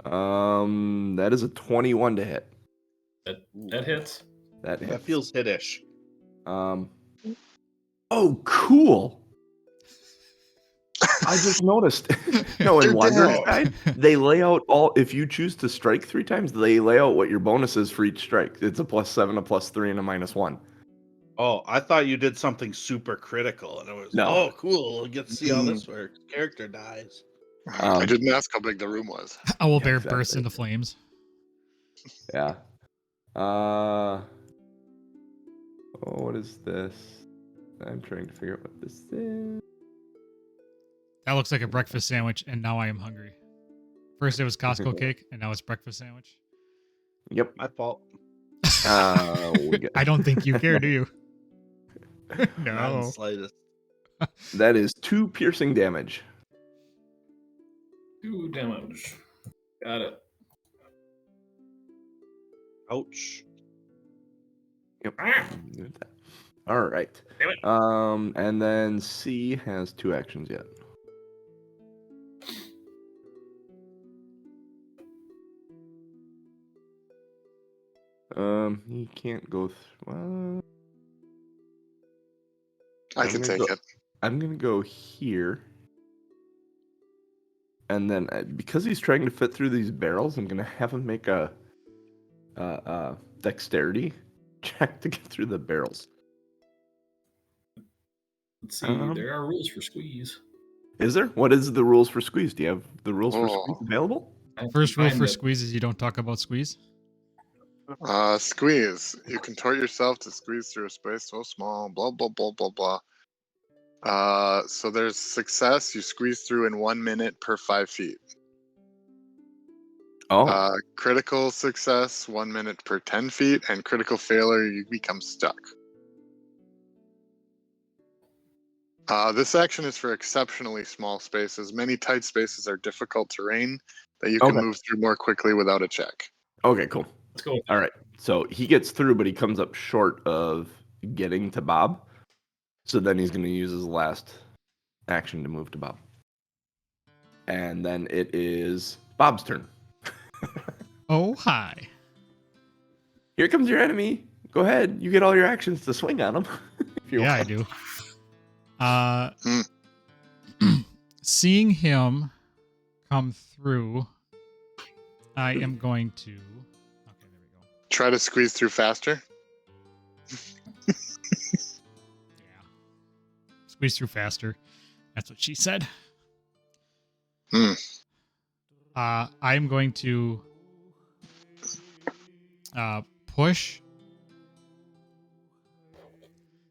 That is a 21 to hit. That hits. That hits. That feels hitish. Oh, cool. I just noticed. No, in Wanderer's Guide, they lay out all. If you choose to strike 3 times, they lay out what your bonus is for each strike. It's a +7, a +3, and a -1. Oh, I thought you did something super critical, and it was, No. oh, cool. We'll get to see how this works. Character dies. I didn't ask how big the room was. Owlbear exactly. bursts into flames. Yeah. Oh, what is this? I'm trying to figure out what this is. That looks like a breakfast sandwich, and now I am hungry. First it was Costco cake, and now it's breakfast sandwich. Yep. My fault. I don't think you care, do you? Not in the No. slightest. That is 2 piercing damage. 2 damage. Got it. Ouch. Yep. All right. Damn it. And then C has 2 actions yet. He can't go through. I can take it. I'm gonna go here, and then because he's trying to fit through these barrels, I'm gonna have him make a dexterity check to get through the barrels. Let's see. There are rules for squeeze. Is there? What is the rules for squeeze? Do you have the rules for squeeze available? First rule for squeeze is you don't talk about squeeze. Squeeze. You contort yourself to squeeze through a space so small. Blah blah blah blah blah. So there's success. You squeeze through in 1 minute per 5 feet. Oh. Critical success, 1 minute per 10 feet, and critical failure, you become stuck. This action is for exceptionally small spaces. Many tight spaces are difficult terrain that you can move through more quickly without a check. Okay, cool. Let's go. All right. So he gets through, but he comes up short of getting to Bob. So then he's going to use his last action to move to Bob. And then it is Bob's turn. Oh, hi. Here comes your enemy. Go ahead. You get all your actions to swing on him. Yeah, I do. Seeing him come through, I am going to... Okay, there we go. Try to squeeze through faster. Yeah. Squeeze through faster. That's what she said. I'm going to push.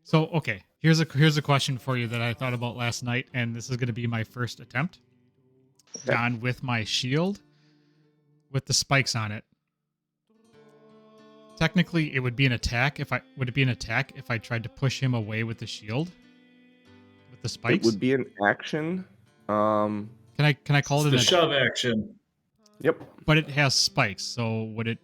So, okay, here's a question for you that I thought about last night, and this is going to be my first attempt. Gone with my shield with the spikes on it. Technically, it would be an attack if I tried to push him away with the shield with the spikes? It would be an action. Can I call it the shove action? Yep. But it has spikes, so would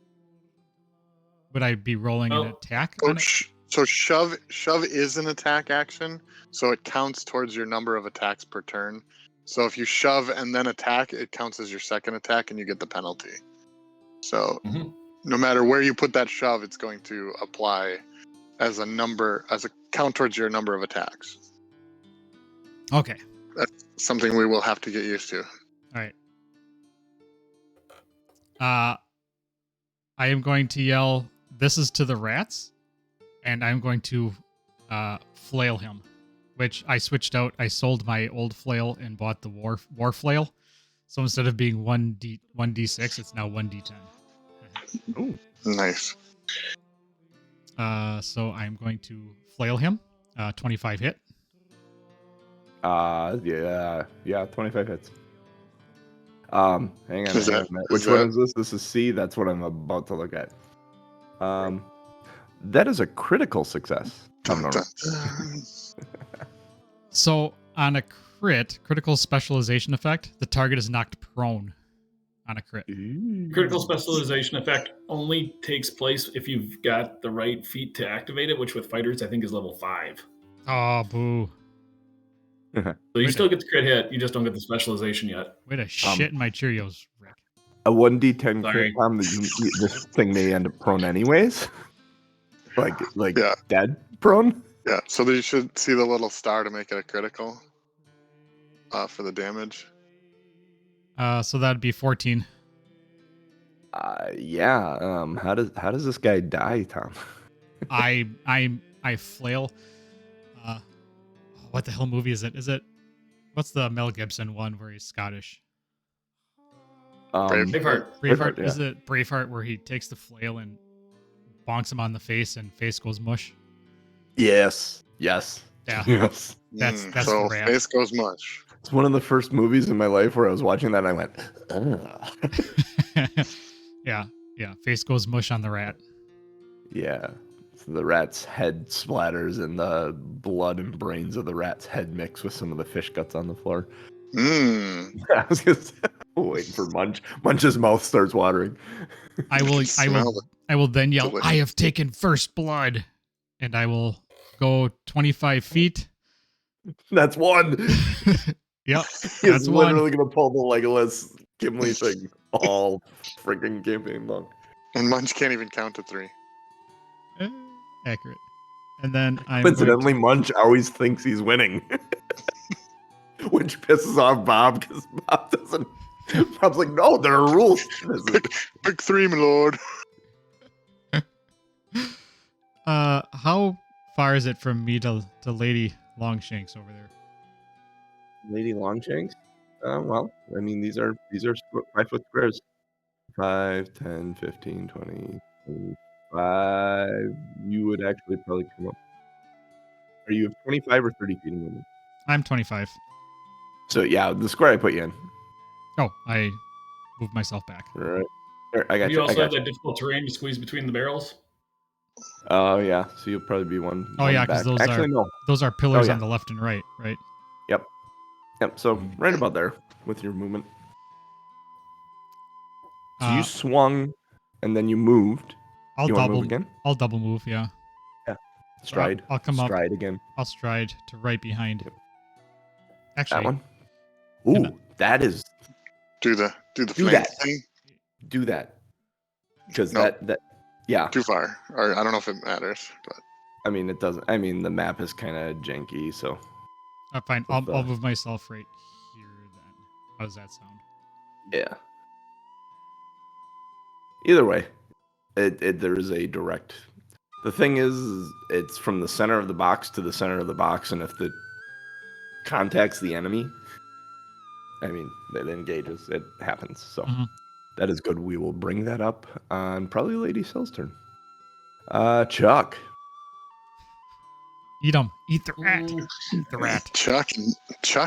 I be rolling an attack on it? So shove is an attack action, so it counts towards your number of attacks per turn. So if you shove and then attack, it counts as your second attack and you get the penalty. So no matter where you put that shove, it's going to apply as a count towards your number of attacks. Okay. That's something we will have to get used to. All right. I am going to yell, "This is to the rats," and I'm going to flail him, which I switched out. I sold my old flail and bought the war flail. So instead of being 1d6, it's now 1d10. Ooh, nice. So I'm going to flail him. 25 hit. Yeah, 25 hits. Hang on. Which one is this? This is C. That's what I'm about to look at. That is a critical success. So on a critical specialization effect, the target is knocked prone on a crit. Critical specialization effect only takes place if you've got the right feat to activate it, which with fighters I think is level 5. Oh, boo. So you still get the crit hit, you just don't get the specialization yet. Way to shit in my Cheerios, Rick. A 1d10 crit time that this thing may end up prone anyways. Like dead prone. Yeah, so you should see the little star to make it a critical for the damage. So that'd be 14. Yeah. How does this guy die, Tom? I flail. What the hell movie is it? What's the Mel Gibson one where he's Scottish? Braveheart. Braveheart. Yeah. Is it Braveheart where he takes the flail and bonks him on the face and face goes mush? Yes. Yeah. Yes. That's so the rat. face goes mush. It's one of the first movies in my life where I was watching that and I went, ugh. Yeah. Face goes mush on the rat. Yeah. So the rat's head splatters and the blood and brains of the rat's head mix with some of the fish guts on the floor. I was gonna say, waiting for Munch. Munch's mouth starts watering. I will then yell, delicious. "I have taken first blood," and I will go 25 feet. That's one. Yep, He's that's one. literally gonna pull the Legolas Gimli thing all freaking campaign long. And Munch can't even count to 3. Accurate. And then Coincidentally, Munch always thinks he's winning. Which pisses off Bob because Bob doesn't. Bob's like, no, there are rules. Pick 3, my lord. How far is it from me to Lady Longshanks over there. Lady Longshanks? Well, I mean, these are 5-foot squares. 5, 10, 15, 20, 25. You would actually probably come up. Are you 25 or 30 feet in movement? I'm 25. So, yeah, the square I put you in. Oh, I moved myself back. All right. Here, I got You you. I also got have you. that difficult terrain to squeeze between the barrels. Oh, yeah. So you'll probably be one. Oh, yeah, because back. Actually, no. those are pillars yeah. on the left and right, right? Yep. So right about there with your movement. So you swung, and then you moved. I'll you want to double move again? I'll double move, yeah. Yeah. Stride. I'll come up. Stride again. I'll stride to right behind. Yep. Actually, That one. Ooh, that is. Do the Do flame that. thing. Do that. Because Nope. that yeah. Too far. Or I don't know if it matters, but I mean, it doesn't. I mean, the map is kind of janky, so. fine. I'll move myself right here then. How does that sound? Yeah. Either way, there is a direct. The thing is, it's from the center of the box to the center of the box, and if it contacts the enemy, I mean, it engages. It happens. So that is good. We will bring that up on probably Lady Cell's turn. Chuck. Eat them. Eat the rat. Eat the rat. Chuck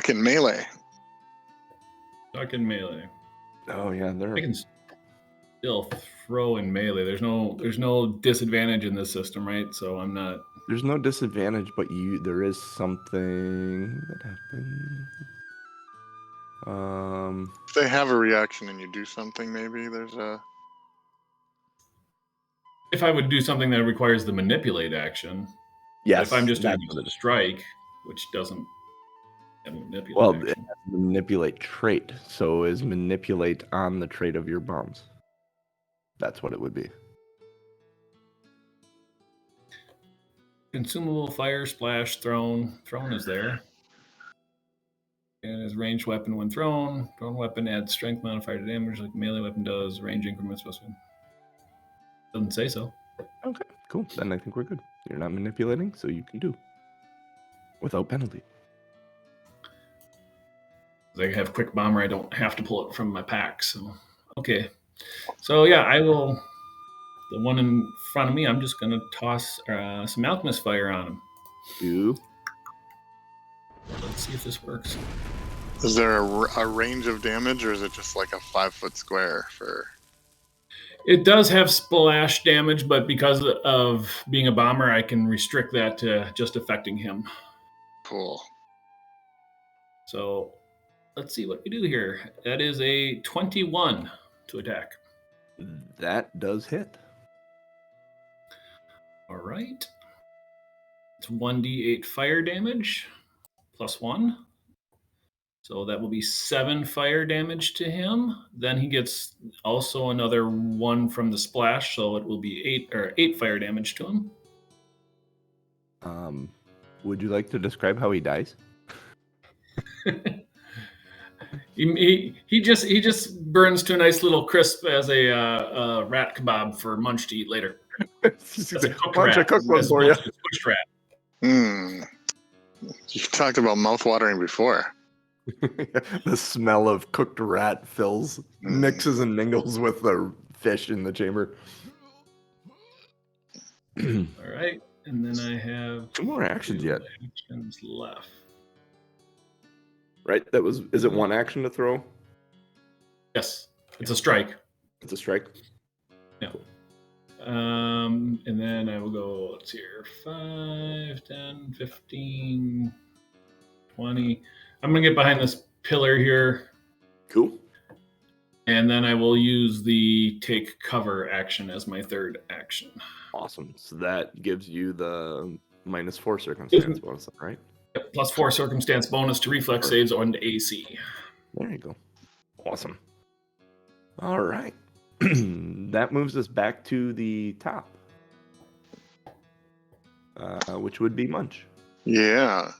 and melee. Chuck and melee. Oh yeah, I can still throw in melee. There's no disadvantage in this system, right? So I'm not. There's no disadvantage, but there is something that happens. If they have a reaction and you do something, maybe there's a. If I would do something that requires the manipulate action. Yes. If I'm just doing a strike, which doesn't have a manipulate action. It has a manipulate trait. So is manipulate on the trait of your bombs. That's what it would be. Consumable, fire, splash, thrown. Thrown is there. And as ranged weapon when thrown. Thrown weapon adds strength modifier to damage like melee weapon does. Range increments plus one. Doesn't say so. Okay, cool. Then I think we're good. You're not manipulating, so you can do. Without penalty. I have quick bomber. I don't have to pull it from my pack. So, okay. So, yeah, I will. The one in front of me, I'm just going to toss some alchemist fire on him. Do. Let's see if this works. Is there a range of damage, or is it just like a 5-foot square for? It does have splash damage, but because of being a bomber, I can restrict that to just affecting him. Cool. So let's see what we do here. That is a 21 to attack. That does hit. All right. It's 1d8 fire damage plus 1. So that will be 7 fire damage to him. Then he gets also another 1 from the splash, so it will be 8 fire damage to him. Would you like to describe how he dies? he just burns to a nice little crisp as a rat kebab for Munch to eat later. That's a cooked Munch, rat. I cooked one for you. Pushed rat. You talked about mouth-watering before. The smell of cooked rat mixes and mingles with the fish in the chamber. All right, and then I have 2 more actions yet. Actions left. Right? Is it 1 action to throw? Yes, it's a strike. It's a strike. Yeah. And then I will go, let's see here, 5, 10, 15, 20. I'm going to get behind this pillar here. Cool. And then I will use the take cover action as my third action. Awesome. So that gives you the -4 circumstance bonus, right? Yep, +4 circumstance bonus to reflex saves on the AC. There you go. Awesome. All right. That moves us back to the top, which would be Munch. Yeah.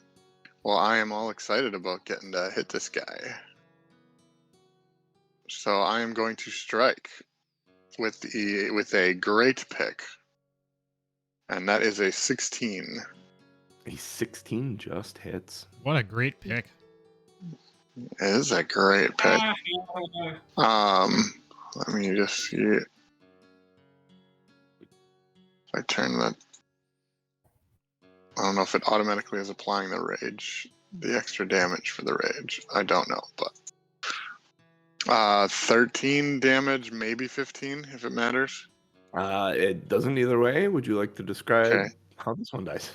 Well, I am all excited about getting to hit this guy. So I am going to strike with a great pick. And that is a 16. A 16 just hits. What a great pick. It is a great pick. Let me just see it. If I turn that, I don't know if it automatically is applying the rage, the extra damage for the rage. I don't know, but 13 damage, maybe 15 if it matters. It doesn't either way. Would you like to describe how this one dies?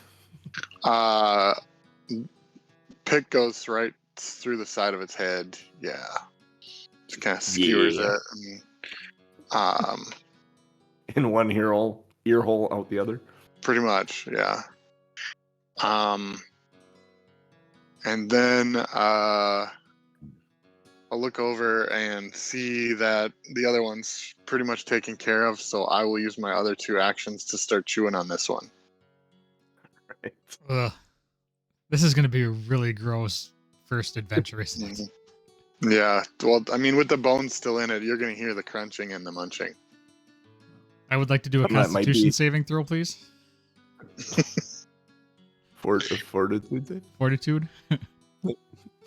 Pick goes right through the side of its head. Yeah, just kind of skewers it. And, in one ear hole out the other. pretty much, yeah. And then I'll look over and see that the other one's pretty much taken care of, so I will use my other 2 actions to start chewing on this one. Right. Ugh. This is going to be a really gross first adventure, isn't it? Yeah, well, I mean, with the bones still in it, you're going to hear the crunching and the munching. I would like to do a That might Constitution be- saving throw, please. Fortitude save? Fortitude.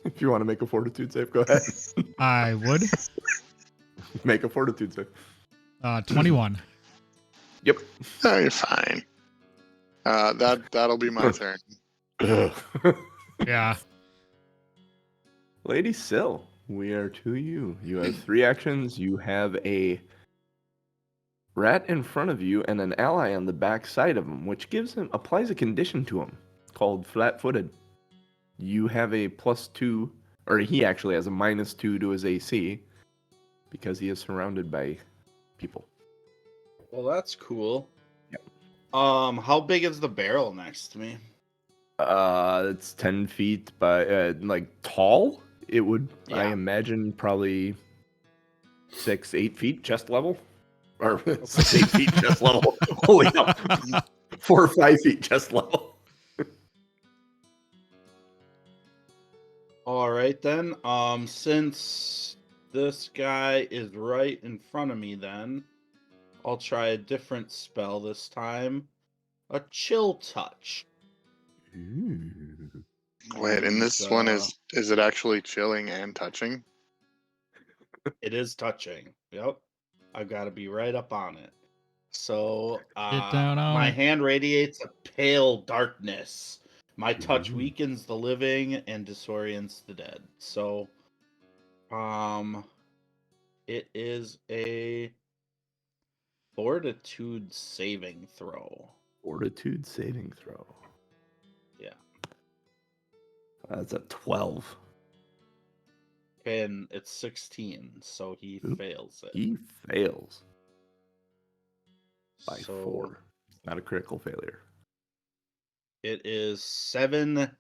If you want to make a fortitude save, go ahead. I would. Make a fortitude save. 21. Yep. Oh, you're fine. That'll be my turn. Yeah. Lady Sill, we are to you. You have 3 actions. You have a rat in front of you and an ally on the back side of him, which applies a condition to him called flat-footed. You have a +2, or he actually has a -2 to his AC because he is surrounded by people. Well, that's cool. Yep. How big is the barrel next to me? It's 10 feet by like tall. It would, I Yeah. imagine, probably 6-8 feet chest level, or 6-8 feet chest level. Holy hell, 4 or 5 feet chest level. All right then. Since this guy is right in front of me, then I'll try a different spell this time. A chill touch. Wait, and this one is it actually chilling and touching? It is touching. Yep. I've got to be right up on it. So Get down on my it. hand radiates a pale darkness. My touch Ooh. weakens the living and disorients the dead. So it is a fortitude saving throw. Fortitude saving throw. Yeah. That's a 12. And it's 16, so he Oop. fails it. He fails by So 4. Not a critical failure. it is 7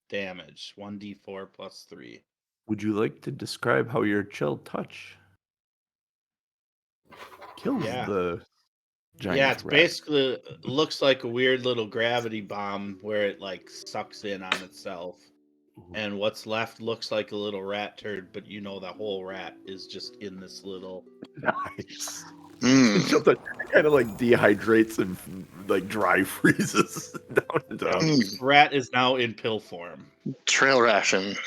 damage, 1d4 plus 3. Would you like to describe how your chill touch kills Yeah. the giant Yeah, it's rat? basically looks like a weird little gravity bomb where it like sucks in on itself. Ooh. And what's left looks like a little rat turd, but you know the whole rat is just in this little. Nice. Mm. It kind of like dehydrates and like dry freezes down and down. Rat is now in pill form. Trail ration.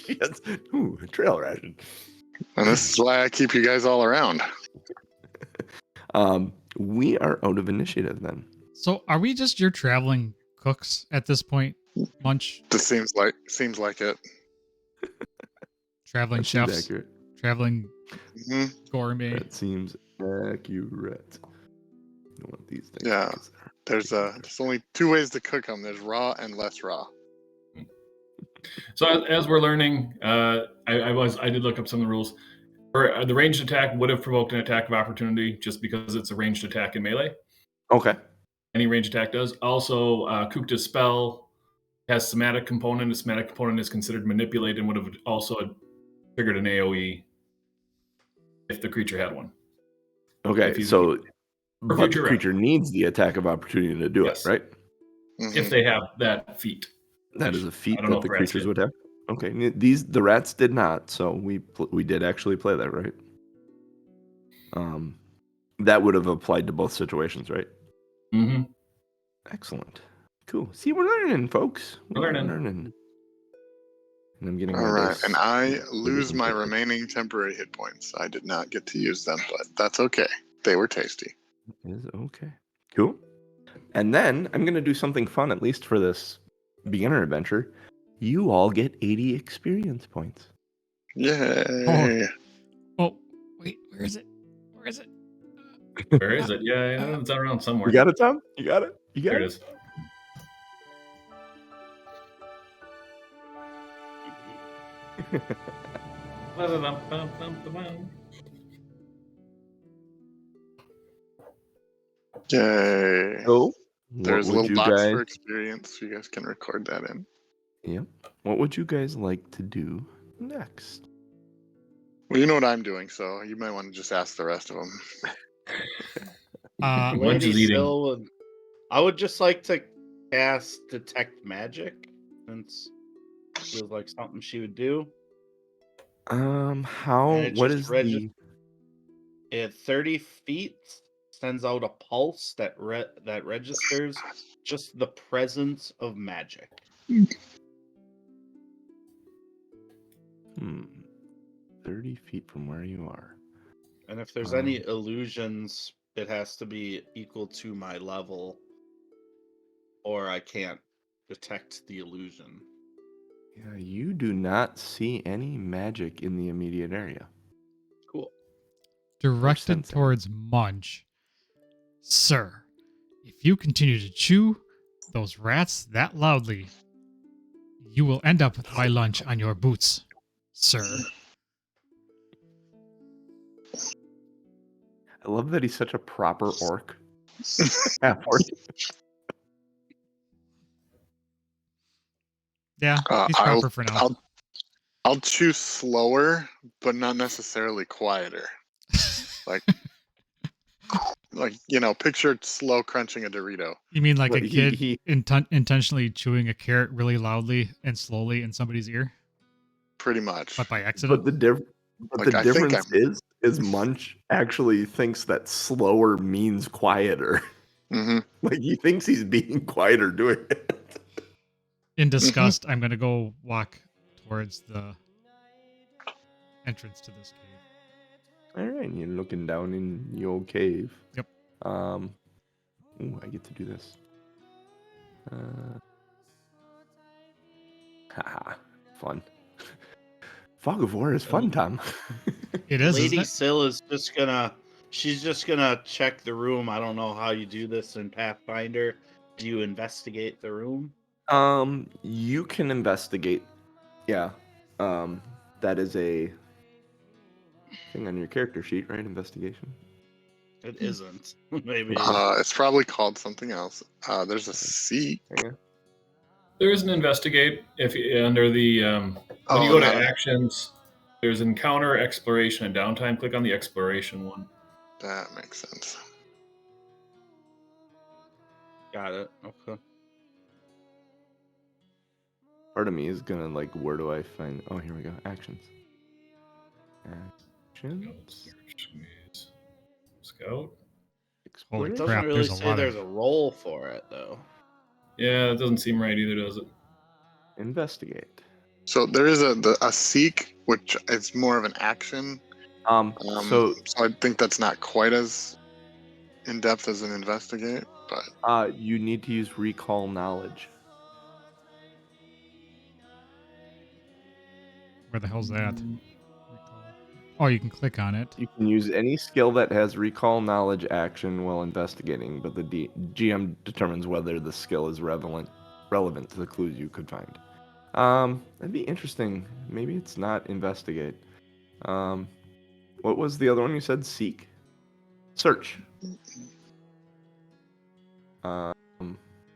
Yes. Ooh, a trail ration. And this is why I keep you guys all around. We are out of initiative then. So are we just your traveling cooks at this point, Munch? This seems like it. Traveling That seems chefs? accurate. Traveling hmm gourmet? That seems accurate. You want these things? Yeah. There's only 2 ways to cook them. There's raw and less raw. So as we're learning, I did look up some of the rules. For the ranged attack would have provoked an attack of opportunity just because it's a ranged attack in melee. Okay. Any ranged attack does. Also, Kukta's spell has somatic component. A somatic component is considered manipulated and would have also triggered an AoE if the creature had one. Okay. If So, For but future the creature needs the attack of opportunity to do Yes. it, right? Mhm. If they have that feat. That is a feat I don't know that the if rats creatures did. would have. Okay. The rats did not, so we did actually play that, right? That would have applied to both situations, right? Mm-hmm. Excellent. Cool. See, we're learning, folks. We're learning. And I'm getting All my right, dice. and I lose my remaining temporary hit points. I did not get to use them, but that's okay. They were tasty. Is okay. Cool. And then I'm going to do something fun, at least for this beginner adventure. You all get 80 experience points. Yay! Oh, wait, where is it? Where is it? Where is it? Yeah, it's around somewhere. You got it, Tom? You got it? You got There it? it is. Yay! So, There's a what would little you box guys? for experience, so you guys can record that in. Yep. What would you guys like to do next? Well, you know what I'm doing, so you might want to just ask the rest of them. Munch Lady is eating. Syl, I would just like to cast Detect Magic, since it feels like something she would do. How? And it What just is the? At 30 feet, sends out a pulse that registers just the presence of magic. 30 feet from where you are. And if there's any illusions, it has to be equal to my level, or I can't detect the illusion. Yeah, you do not see any magic in the immediate area. Cool. Directed sensing. towards Munch. Sir, if you continue to chew those rats that loudly, you will end up with my lunch on your boots, sir. I love that he's such a proper orc. Half orc. Yeah, he's proper for now. I'll chew slower, but not necessarily quieter. Like picture slow crunching a Dorito. You mean like But a kid intentionally chewing a carrot really loudly and slowly in somebody's ear, Pretty much. but by accident? But the difference is Munch actually thinks that slower means quieter. Mm-hmm. Like he thinks he's being quieter doing it. In disgust, I'm going to go walk towards the entrance to this cave. All right, you're looking down in the old cave. Yep. Ooh, I get to do this. Haha, fun. Fog of War is fun, Tom. It is, Lady isn't it? Syl is she's just gonna check the room. I don't know how you do this in Pathfinder. Do you investigate the room? You can investigate. Yeah. That is a thing on your character sheet, right? Investigation. It isn't. Maybe. It's probably called something else. There's a seek. Yeah. There is an investigate if under the when you go to actions. There's encounter, exploration, and downtime. Click on the exploration one. That makes sense. Got it. Okay. Part of me is gonna like, where do I find? Oh, here we go. Actions. Actions. Scout. Holy It Exploration. doesn't crap, really there's a say lot there's of... a role for it though. Yeah, it doesn't seem right either, does it? Investigate. So there is a seek, which is more of an action. So I think that's not quite as in depth as an investigate, but you need to use recall knowledge. Where the hell's that? Oh, you can click on it. You can use any skill that has recall knowledge action while investigating, but the GM determines whether the skill is relevant to the clues you could find. That'd be interesting. Maybe it's not investigate. What was the other one you said? Seek? Search.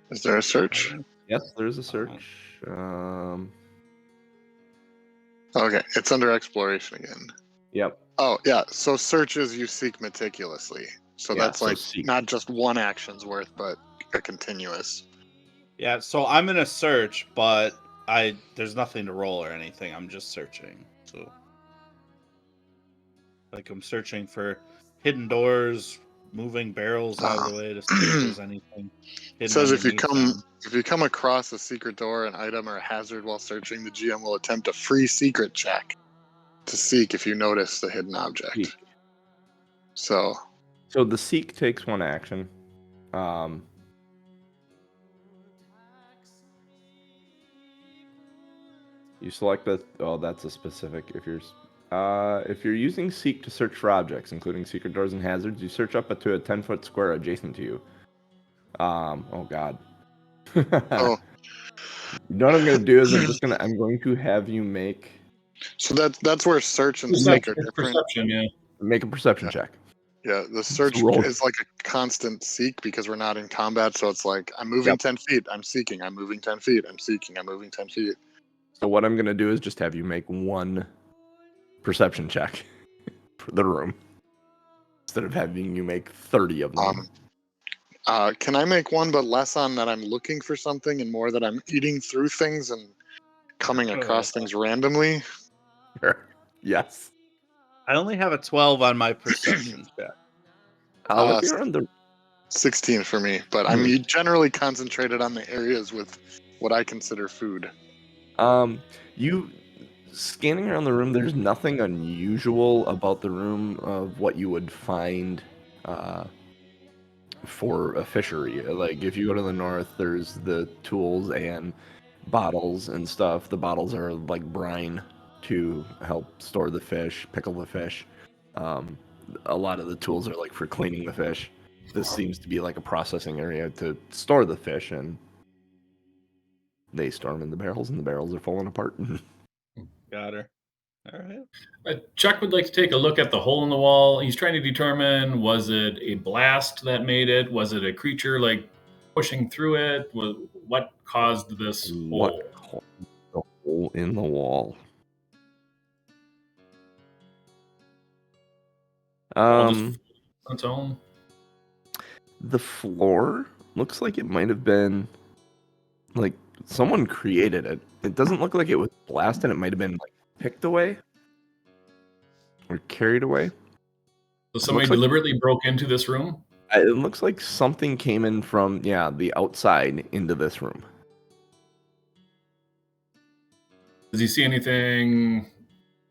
is there a search? Yes, there's a search. Okay, it's under exploration again. Yep. Oh, yeah. So searches you seek meticulously. So Yeah, that's so like seek. not just one action's worth, but a continuous. Yeah, so I'm in a search, but there's nothing to roll or anything. I'm just searching. So like I'm searching for hidden doors, moving barrels out of the way to see if there's anything hidden It says if you underneath them. come across a secret door, an item, or a hazard while searching, the GM will attempt a free secret check to seek if you notice the hidden object. Seek. So the seek takes one action. You select the. Oh, that's a specific. If you're using seek to search for objects, including secret doors and hazards, you search up to a 10-foot square adjacent to you. Oh God. oh, You know what I'm gonna do is I'm going to have you make so that's where search and seek are different. Perception, yeah. make a perception check. Yeah, the search roll. is like a constant seek because we're not in combat. So it's like I'm moving 10 feet, I'm seeking. I'm moving 10 feet, I'm seeking. I'm moving 10 feet. So what I'm gonna do is just have you make one perception check for the room instead of having you make 30 of them. Can I make one, but less on that I'm looking for something and more that I'm eating through things and coming across things randomly? Yes. I only have a 12 on my perception check. If you're on the 16 for me, but I'm generally concentrated on the areas with what I consider food. You scanning around the room, there's nothing unusual about the room of what you would find for a fishery. Like if you go to the north, there's the tools and bottles and stuff. The bottles are like brine to help store the fish, pickle the fish. A lot of the tools are like for cleaning the fish. This seems to be like a processing area to store the fish, and they store them in the barrels, and the barrels are falling apart. Got her. All right. Chuck would like to take a look at the hole in the wall. He's trying to determine, was it a blast that made it? Was it a creature like pushing through it? What caused this hole? The hole in the wall. On its own. The floor looks like it might have been like someone created it. It doesn't look like it was blasted. It might have been like picked away or carried away. So somebody deliberately broke into this room? It looks like something came in from the outside into this room. Does he see anything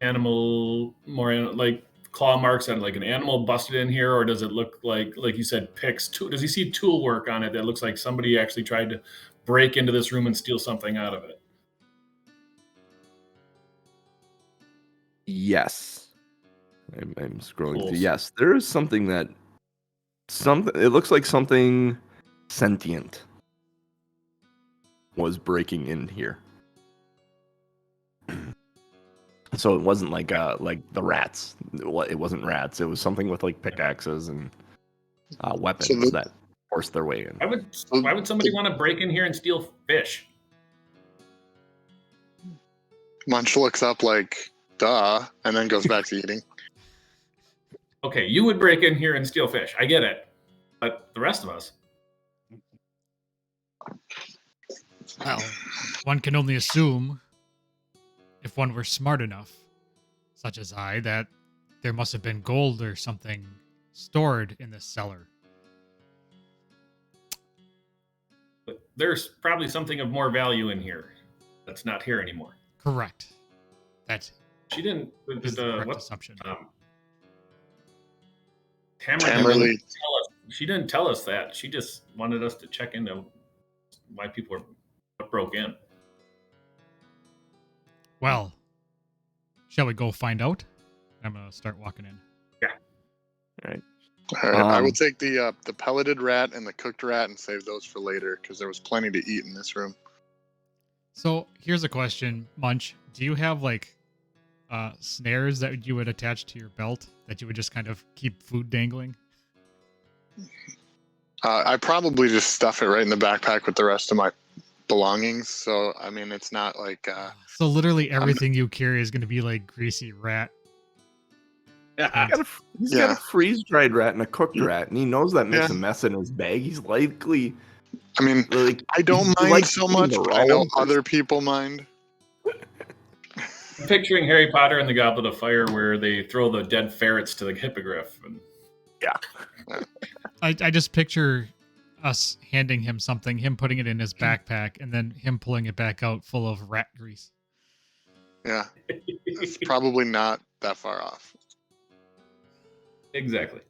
animal, more like claw marks on like an animal busted in here, or does it look like you said, picks? Does he see tool work on it that looks like somebody actually tried to break into this room and steal something out of it? Yes. I'm scrolling through. Yes, there is something that it looks like something sentient was breaking in here. So it wasn't like the rats. It wasn't rats. It was something with like pickaxes and weapons that forced their way in. Why would somebody want to break in here and steal fish? Munch looks up like, duh, and then goes back to eating. Okay, you would break in here and steal fish. I get it. But the rest of us? Well, one can only assume, if one were smart enough, such as I, that there must have been gold or something stored in this cellar. But there's probably something of more value in here that's not here anymore. Correct. That she didn't. is the correct assumption. Tamerley. She didn't tell us that. She just wanted us to check into why people broke in. Well, shall we go find out? I'm gonna start walking in. Yeah. All right. All right. I will take the pelleted rat and the cooked rat and save those for later because there was plenty to eat in this room. So here's a question, Munch. Do you have like snares that you would attach to your belt that you would just kind of keep food dangling? I probably just stuff it right in the backpack with the rest of my belongings. So, I mean, it's not like... so literally everything you carry is going to be like greasy rat. Yeah. He's got a freeze-dried rat and a cooked rat, and he knows that makes a mess in his bag. He's likely... I mean, I don't mind so much, but I know other people mind. I'm picturing Harry Potter and the Goblet of Fire where they throw the dead ferrets to the hippogriff. And... Yeah. I just picture us handing him something, him putting it in his backpack, and then him pulling it back out full of rat grease. Yeah. It's probably not that far off. Exactly.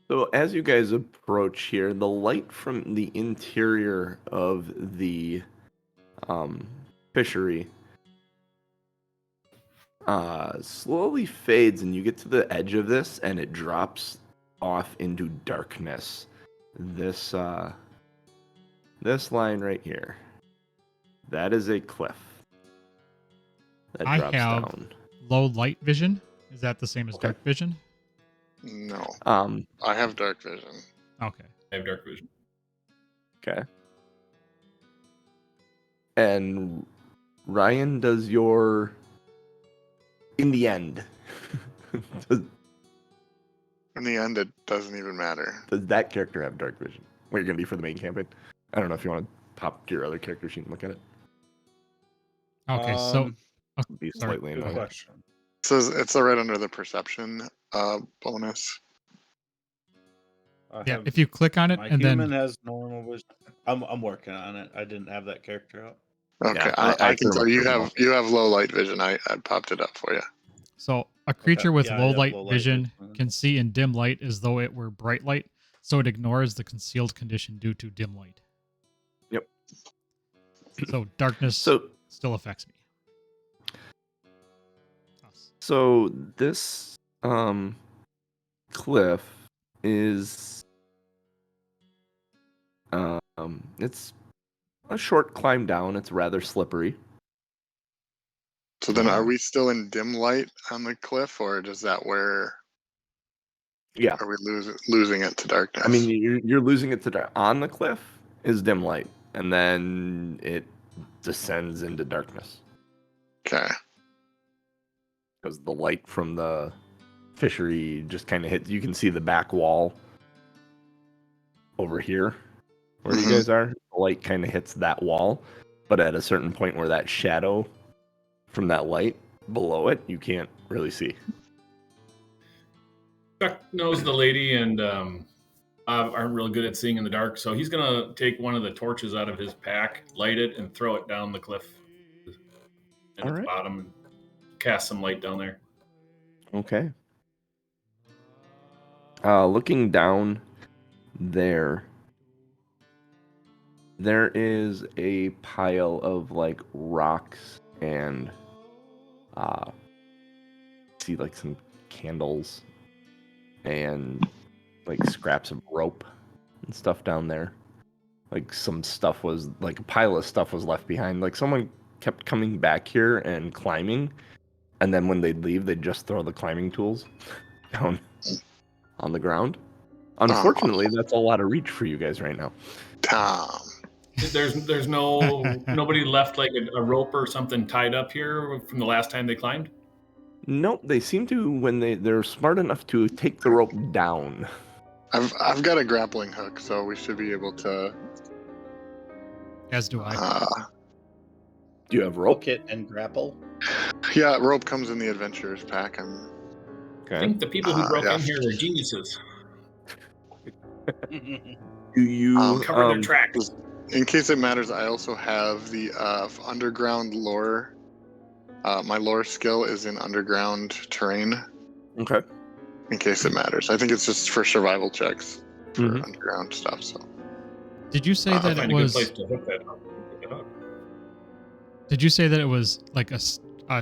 So as you guys approach here, the light from the interior of the fishery slowly fades, and you get to the edge of this, and it drops off into darkness. This line right here, that is a cliff that I drops have down. low light vision. Is that the same as Okay. dark vision? No. Um, I have dark vision. Okay. I have dark vision. okay. And Ryan, does your in the end does In the end, it doesn't even matter. that character have dark vision? What you're gonna be for the main campaign? I don't know if you want to pop your other character sheet and look at it. Okay. So Be sorry. slightly Good annoying. question. So it's right under the perception bonus. yeah, if you click on it My and human then has normal vision. I'm working on it. I didn't have that character out. Okay, Yeah, I can pretty tell much you don't have low light vision. I popped it up for you. so a creature with Yeah, I low have light low light vision vision. can see in dim light as though it were bright light, so it ignores the concealed condition due to dim light. Yep. So darkness So still affects me. So this cliff is it's a short climb down. It's rather slippery. So then, are we still in dim light on the cliff, or does that where Yeah. are we losing it to darkness? I mean, you're losing it to on the cliff is dim light, and then it descends into darkness okay. because the light from the fishery just kind of hits. You can see the back wall over here where you guys are. The light kind of hits that wall, but at a certain point where that shadow from that light below it, you can't really see. Chuck knows the lady and aren't real good at seeing in the dark, so he's gonna take one of the torches out of his pack, light it, and throw it down the cliff and its bottom, and cast some light down there. Okay. Looking down there is a pile of like rocks and see like some candles and like scraps of rope and stuff down there. Like some stuff was like a pile of stuff was left behind. Like someone kept coming back here and climbing, and then when they'd leave, they'd just throw the climbing tools down on the ground. Unfortunately, that's a lot of reach for you guys right now. Tom. There's nobody left like a rope or something tied up here from the last time they climbed? Nope, they seem to when they're smart enough to take the rope down. I've got a grappling hook, so we should be able to. As do I. Do you have rope? Hook it and grapple. Yeah, rope comes in the adventurers pack. I Okay. think the people who broke yeah. in here were geniuses. Do you Cover their tracks. In case it matters, I also have the underground lore. My lore skill is in underground terrain. Okay. In case it matters, I think it's just for survival checks for underground stuff. So. Did you say that Find it a good was? place to hook that up. Did you say that it was like a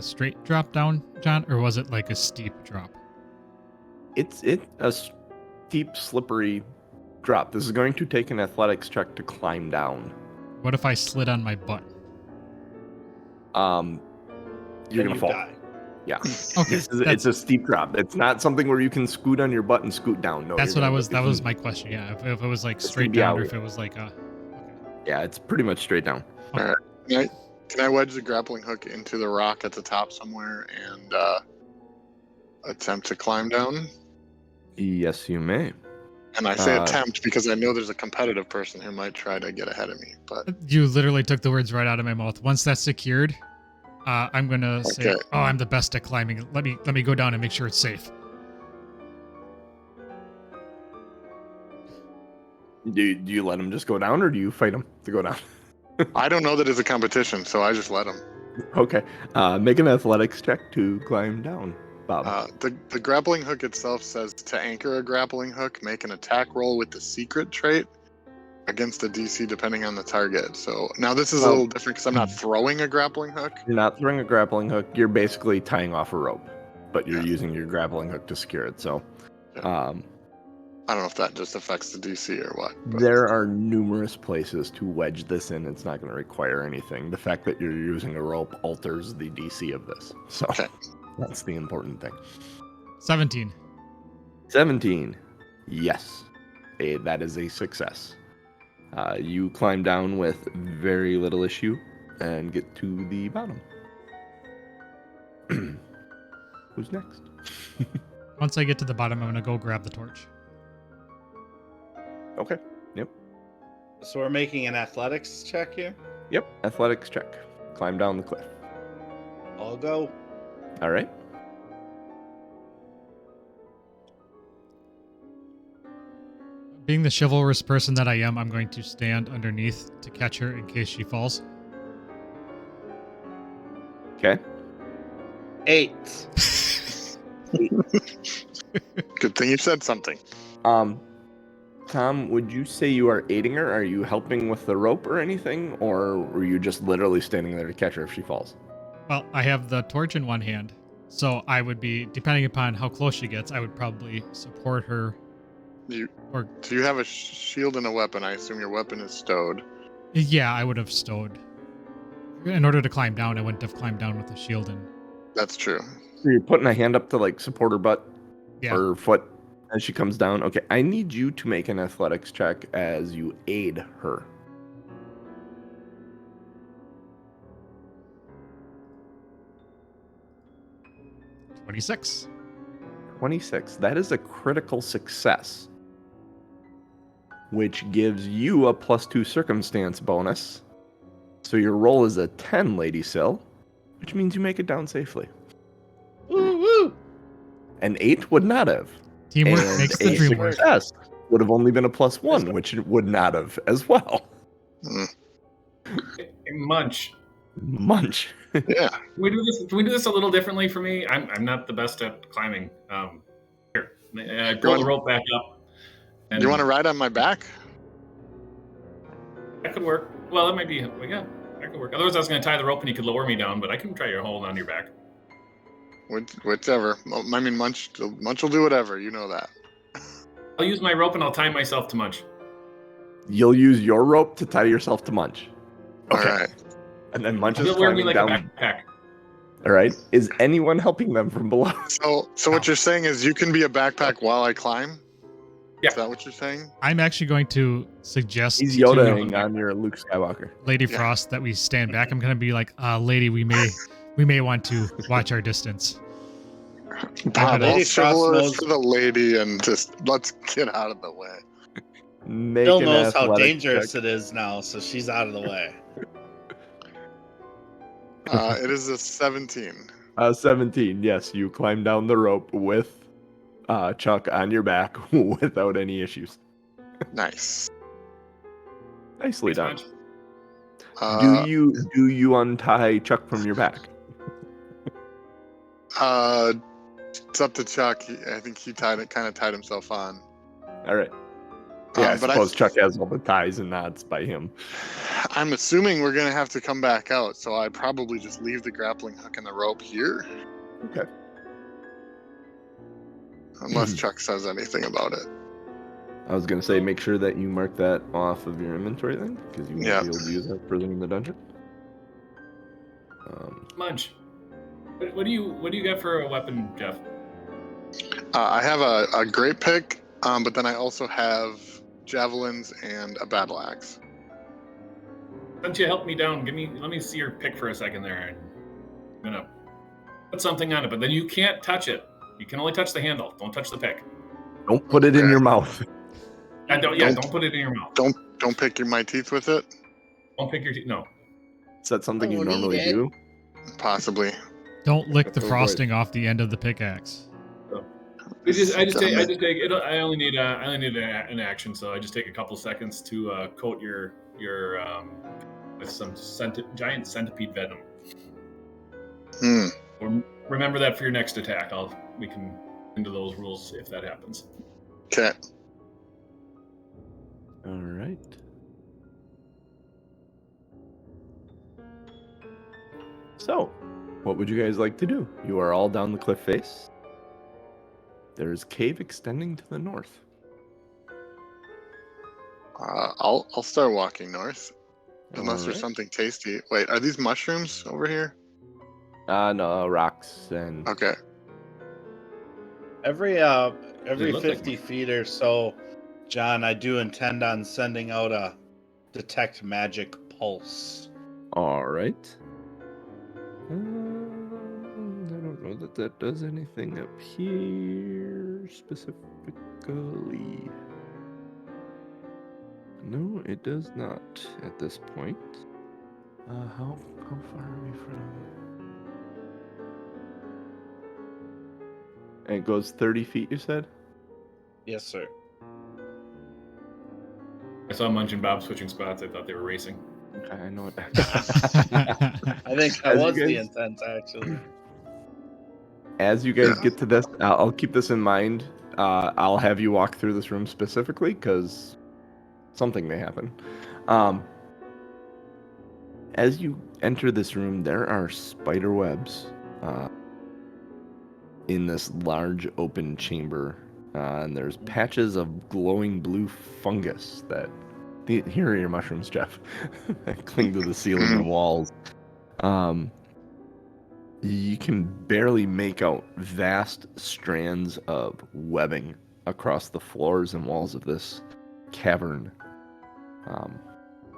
straight drop down, John, or was it like a steep drop? It's a steep, slippery drop. This is going to take an athletics check to climb down. What if I slid on my butt? You're gonna fall. Die. Yeah. Okay. It's a steep drop. It's not something where you can scoot on your butt and scoot down. No. That's what I was. That was my question. Yeah. If it was like straight down, or if it was like a. Yeah, it's pretty much straight down. All right. Can I wedge the grappling hook into the rock at the top somewhere and attempt to climb down? Yes, you may. And I say attempt because I know there's a competitive person who might try to get ahead of me. But You literally took the words right out of my mouth. Once that's secured, I'm gonna say, "Oh, I'm the best at climbing. Let me go down and make sure it's safe." Do you let him just go down, or do you fight him to go down? I don't know that it's a competition, so I just let him. Okay. Make an athletics check to climb down, Bob. The grappling hook itself says to anchor a grappling hook, make an attack roll with the secret trait against a DC depending on the target. So now this is a little different because I'm not throwing a grappling hook. You're not throwing a grappling hook. You're basically tying off a rope, but you're using your grappling hook to secure it. So, I don't know if that just affects the DC or what. But. There are numerous places to wedge this in. It's not going to require anything. The fact that you're using a rope alters the DC of this. So that's the important thing. 17. 17. Yes. That is a success. You climb down with very little issue and get to the bottom. Who's next? Once I get to the bottom, I'm going to go grab the torch. Okay. Yep. So we're making an athletics check here? Yep. Athletics check. Climb down the cliff. I'll go. All right. Being the chivalrous person that I am, I'm going to stand underneath to catch her in case she falls. Okay. 8. Good thing you said something. Tom, would you say you are aiding her? Are you helping with the rope or anything? Or were you just literally standing there to catch her if she falls? Well, I have the torch in one hand, so I would be, depending upon how close she gets, I would probably support her. So you have a shield and a weapon. I assume your weapon is stowed. Yeah, I would have stowed. In order to climb down, I wouldn't have climbed down with a shield and... That's true. So you're putting a hand up to like support her butt or foot as she comes down. Okay, I need you to make an athletics check as you aid her. $26. 26. That is a critical success, which gives you a +2 circumstance bonus. So your roll is a 10, Lady Sill, which means you make it down safely. Woo woo! An 8 would not have. Teamwork And makes the dream work. success would have only been a +1, which it would not have as well. Munch. Munch. Yeah. Can we do this a little differently for me? I'm not the best at climbing. Here, pull the rope back up. You want to ride on my back? That could work. Well, that might be. Yeah, that could work. Otherwise, I was going to tie the rope and you could lower me down, but I can try to hold on your back. Whichever. I mean, Munch will do whatever. You know that. I'll use my rope and I'll tie myself to Munch. You'll use your rope to tie yourself to Munch. Okay. All right. And then Munch is He'll wear me climbing like down. a backpack. All right. Is anyone helping them from below? So what you're saying is you can be a backpack while I climb? Yeah. Is that what you're saying? I'm actually going to suggest He's to Yodaing on your Luke Skywalker. Lady Frost that we stand back. I'm going to be like, lady, we may want to watch our distance. Bob, Lady all Frost chivalrous knows- for the lady and just let's get out of the way. Bill knows how dangerous it is now, so she's out of the way. It is a 17. 17, yes. You climb down the rope with Chuck on your back without any issues. Nice. Nicely done. Uh, Do you untie Chuck from your back? It's up to Chuck. I think he kind of tied himself on. All right. Yeah, I but suppose Chuck has all the ties and knots by him. I'm assuming we're going to have to come back out, so I'd probably just leave the grappling hook and the rope here. Okay. Unless Chuck says anything about it. I was going to say, make sure that you mark that off of your inventory then, because you won't Yeah. be able to use that further in the dungeon. Munch. What do you got for a weapon, Jeff? I have a great pick, but then I also have javelins and a battle axe. Why don't you help me down? Let me see your pick for a second there. I'm gonna put something on it, but then you can't touch it. You can only touch the handle. Don't touch the pick. Don't put it in your mouth. Don't put it in your mouth. Don't pick my teeth with it. Don't pick your teeth. No. Is that something you Don't normally eat it. do? Possibly. Don't lick the Go for it. frosting off the end of the pickaxe. I just take it. I only need an action, so I just take a couple seconds to coat your with some giant centipede venom. Remember that for your next attack. We can into those rules if that happens. Okay. All right. So, what would you guys like to do? You are all down the cliff face. There's cave extending to the north. I'll start walking north, unless there's Alright. something tasty. Wait, are these mushrooms over here? No, rocks and Okay. Every They look 50 like feet or so, John, I do intend on sending out a detect magic pulse. all right. I don't know that does anything up here specifically. No, it does not at this point. How far are we from? And it goes 30 feet, you said? Yes, sir. I saw Munch and Bob switching spots. I thought they were racing. Okay, I know it. I think that As you was the guys- intent, actually. As you guys get to this, I'll keep this in mind. I'll have you walk through this room specifically because something may happen. As you enter this room, there are spider webs in this large open chamber, and there's patches of glowing blue fungus that. Here are your mushrooms, Jeff. That cling to the ceiling and walls. You can barely make out vast strands of webbing across the floors and walls of this cavern,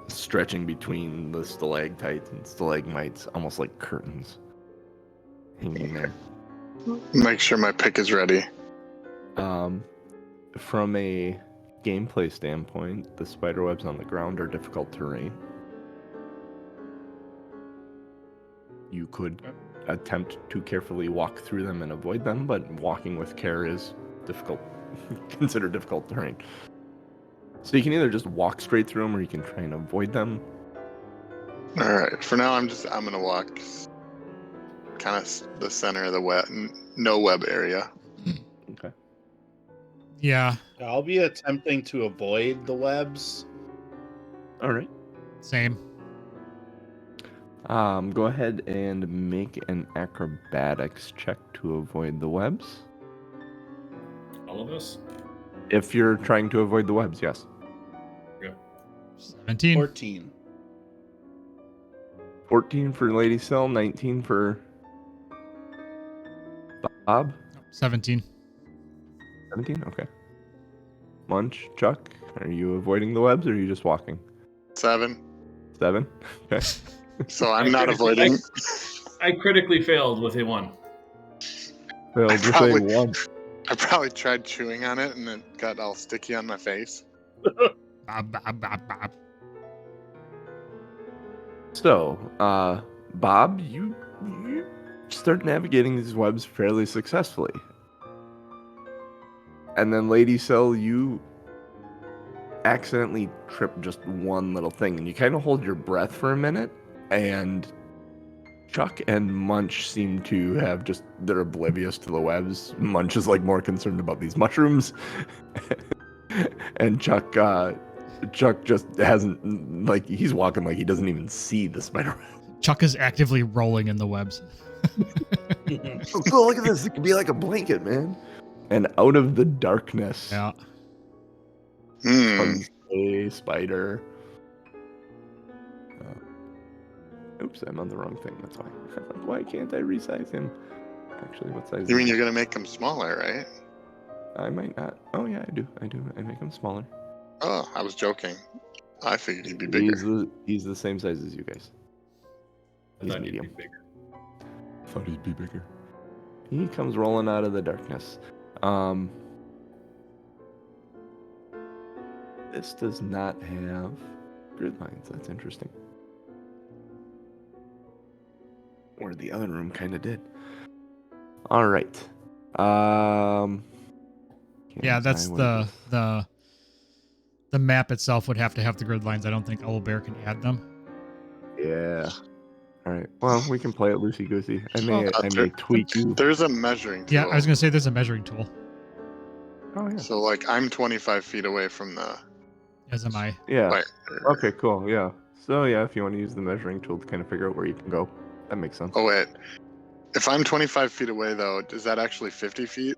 stretching between the stalactites and stalagmites, almost like curtains hanging there. Make sure my pick is ready. From a gameplay standpoint, the spiderwebs on the ground are difficult terrain. You could attempt to carefully walk through them and avoid them, but walking with care is difficult, considered difficult terrain. So you can either just walk straight through them or you can try and avoid them. All right. For now, I'm gonna walk kind of the center of the no web area. Okay. Yeah, I'll be attempting to avoid the webs. All right. same. Go ahead and make an acrobatics check to avoid the webs. All of us? If you're trying to avoid the webs, yes. 17. 14. 14 for Lady Cell, 19 for Bob. 17. 17? Okay. Munch, Chuck, are you avoiding the webs or are you just walking? 7. 7? Okay. So I'm not avoiding. I critically failed with a 1. Well, I just probably- say 1. I probably tried chewing on it and it got all sticky on my face. Bob, Bob, Bob, Bob. So, Bob, you start navigating these webs fairly successfully. And then Lady Cell, you accidentally trip just one little thing, and you kind of hold your breath for a minute, and Chuck and Munch seem to have they're oblivious to the webs. Munch is like more concerned about these mushrooms. And Chuck just hasn't, like, he's walking like he doesn't even see the spider. Chuck is actively rolling in the webs. Oh, look at this. It could be like a blanket, man. And out of the darkness Yeah. comes a spider. Oops, I'm on the wrong thing. That's why. Like, why can't I resize him? Actually, what size? You mean is you're he? gonna make them smaller, right? I might not. Oh yeah, I do. I make him smaller. Oh, I was joking. I figured he'd be bigger. He's the same size as you guys. I He's thought you'd be medium. bigger. Thought he'd be bigger. He comes rolling out of the darkness. This does not have grid lines. That's interesting. Or the other room kind of did. All right. Yeah, that's I went with- the map itself would have to have the grid lines. I don't think Owlbear can add them. Yeah. All right. Well, we can play it loosey goosey. I may there- tweak you. There's a measuring tool. Yeah, I was gonna say there's a measuring tool. Oh yeah. So like I'm 25 feet away from the. As am I. Yeah. Right. Okay. Cool. Yeah. So yeah, if you want to use the measuring tool to kind of figure out where you can go, that makes sense. Oh wait, if I'm 25 feet away though, is that actually 50 feet?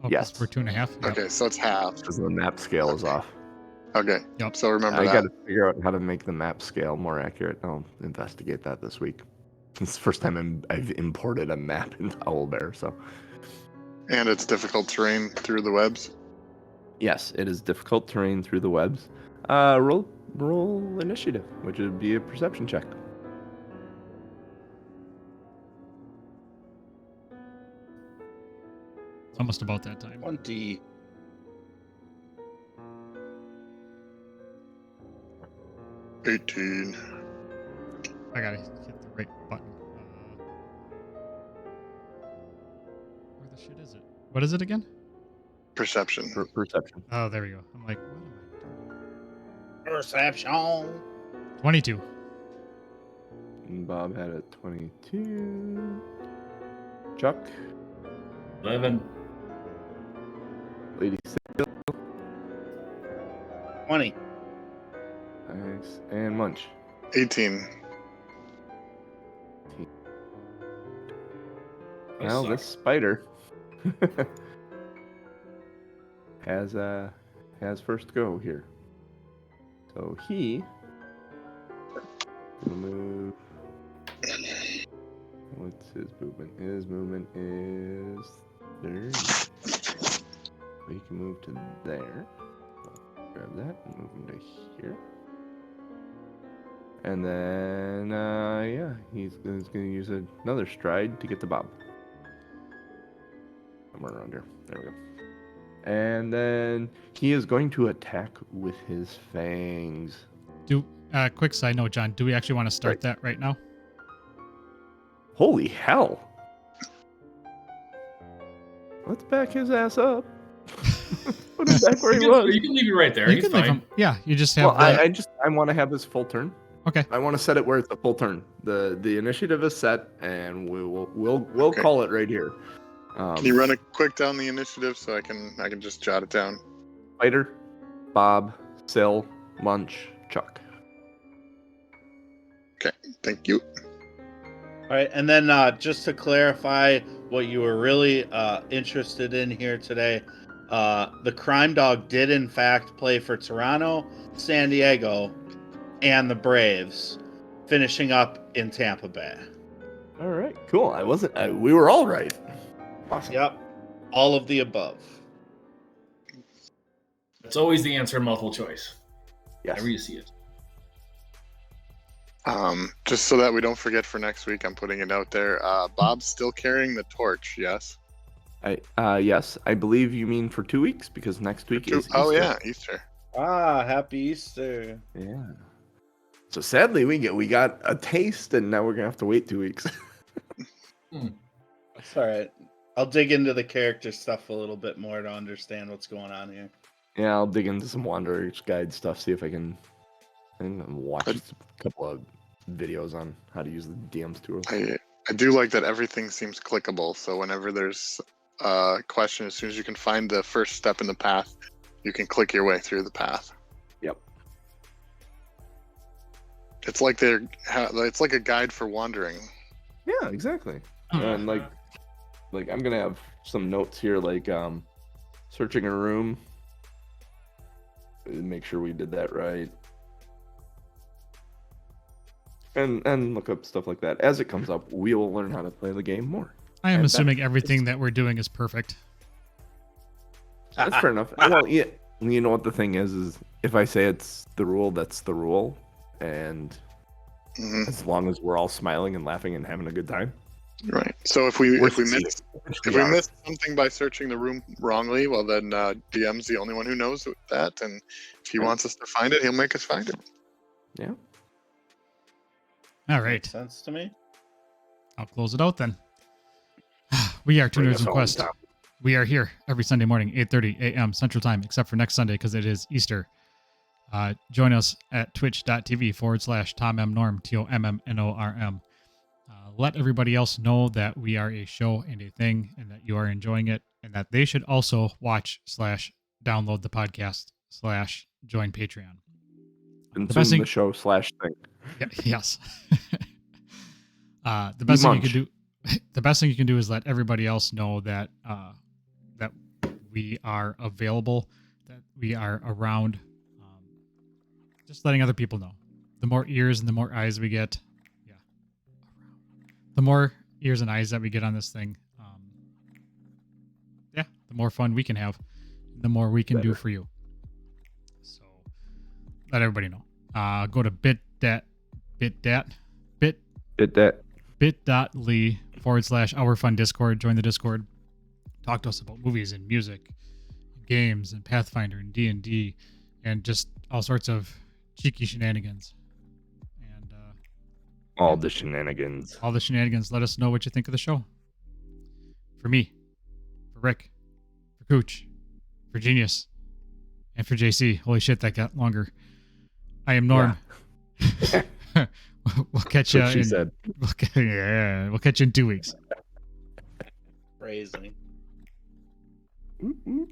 Oh, Yes. we're 2.5. Yep. Okay, so it's half. Because the map scale is off. Okay. Yep. So remember I that. got to figure out how to make the map scale more accurate. I'll investigate that this week. It's the first time I've imported a map into Owlbear, so. And it's difficult terrain through the webs. Yes, it is difficult terrain through the webs. Roll initiative, which would be a perception check. It's almost about that time. 20. Uh, 18. I gotta hit the right button. Where the shit is it? What is it again? Perception. Perception. Oh, there we go. I'm like, what am I doing? Perception. 22. And Bob had a 22. Chuck, 11. Lady 20. Nice, and Munch. 18. Well, suck. this spider has first go here. So he will move. What's his movement? His movement is 30. So he can move to there. Grab that and move him to here. And then, yeah, he's going to use another stride to get to Bob. Somewhere around here. There we go. And then he is going to attack with his fangs. Quick side note, John. Do we actually want to start Right. that right now? Holy hell! Let's back his ass up. Put him back where he was. You can leave it right there. You He's can leave fine. him. Yeah, you just have. Well, the- I want to have his full turn. Okay. I want to set it where it's a full turn. The initiative is set, and we'll Okay. call it right here. Can you run a quick down the initiative so I can just jot it down? Spider, Bob, Sill, Munch, Chuck. Thank you. All right, and then just to clarify what you were really interested in here today, the Crime Dog did in fact play for Toronto, San Diego, and the Braves, finishing up in Tampa Bay. All right, cool. We were all right. Awesome. Yep, all of the above. That's always the answer in multiple choice. Yes. Whenever you see it. Just so that we don't forget for next week, I'm putting it out there. Bob's still carrying the torch, yes? Yes, I believe you mean for 2 weeks because next week is Easter. Oh yeah, Easter. Ah, happy Easter. Yeah. So sadly, we got a taste, and now we're gonna have to wait 2 weeks. That's all right. I'll dig into the character stuff a little bit more to understand what's going on here. Yeah, I'll dig into some Wanderer's Guide stuff, see if I can watch a couple of videos on how to use the DM's tool. I do like that everything seems clickable, so whenever there's a question, as soon as you can find the first step in the path, you can click your way through the path. Yep. It's like it's like a guide for wandering. Yeah, exactly. And like I'm gonna have some notes here, like searching a room. Make sure we did that right. And look up stuff like that. As it comes up, we will learn how to play the game more. I am And assuming everything that we're doing is perfect. That's fair enough. Well, yeah, you know what the thing is if I say it's the rule, that's the rule. And as long as we're all smiling and laughing and having a good time. Right. So if we Worth miss something by searching the room wrongly, well then DM's the only one who knows that, and if he wants us to find it, he'll make us find it. Yeah. All right. Makes sense to me. I'll close it out then. We are Two Bring Nerds us and home, Quest. Tom. We are here every Sunday morning, 8:30 a.m. Central Time, except for next Sunday because it is Easter. Join us at twitch.tv/TomMNorm, TOMMNORM. Let everybody else know that we are a show and a thing and that you are enjoying it and that they should also watch/download the podcast /join Patreon. Consume the show /thing. Yeah, yes. The best thing you can do. The best thing you can do is let everybody else know that that we are available, that we are around. Just letting other people know. The more ears and the more eyes we get, the more ears and eyes that we get on this thing, the more fun we can have, the more we can do for you. So let everybody know. Go to bit.ly/OurFun Discord. Join the Discord. Talk to us about movies and music, games and Pathfinder and D&D, and just all sorts of cheeky shenanigans. And all the shenanigans. Let us know what you think of the show. For me, for Rick, for Cooch, for Genius, and for JC. Holy shit, that got longer. I am Norm. Yeah. We'll catch you. We'll catch you in 2 weeks. Crazy. Mm-hmm.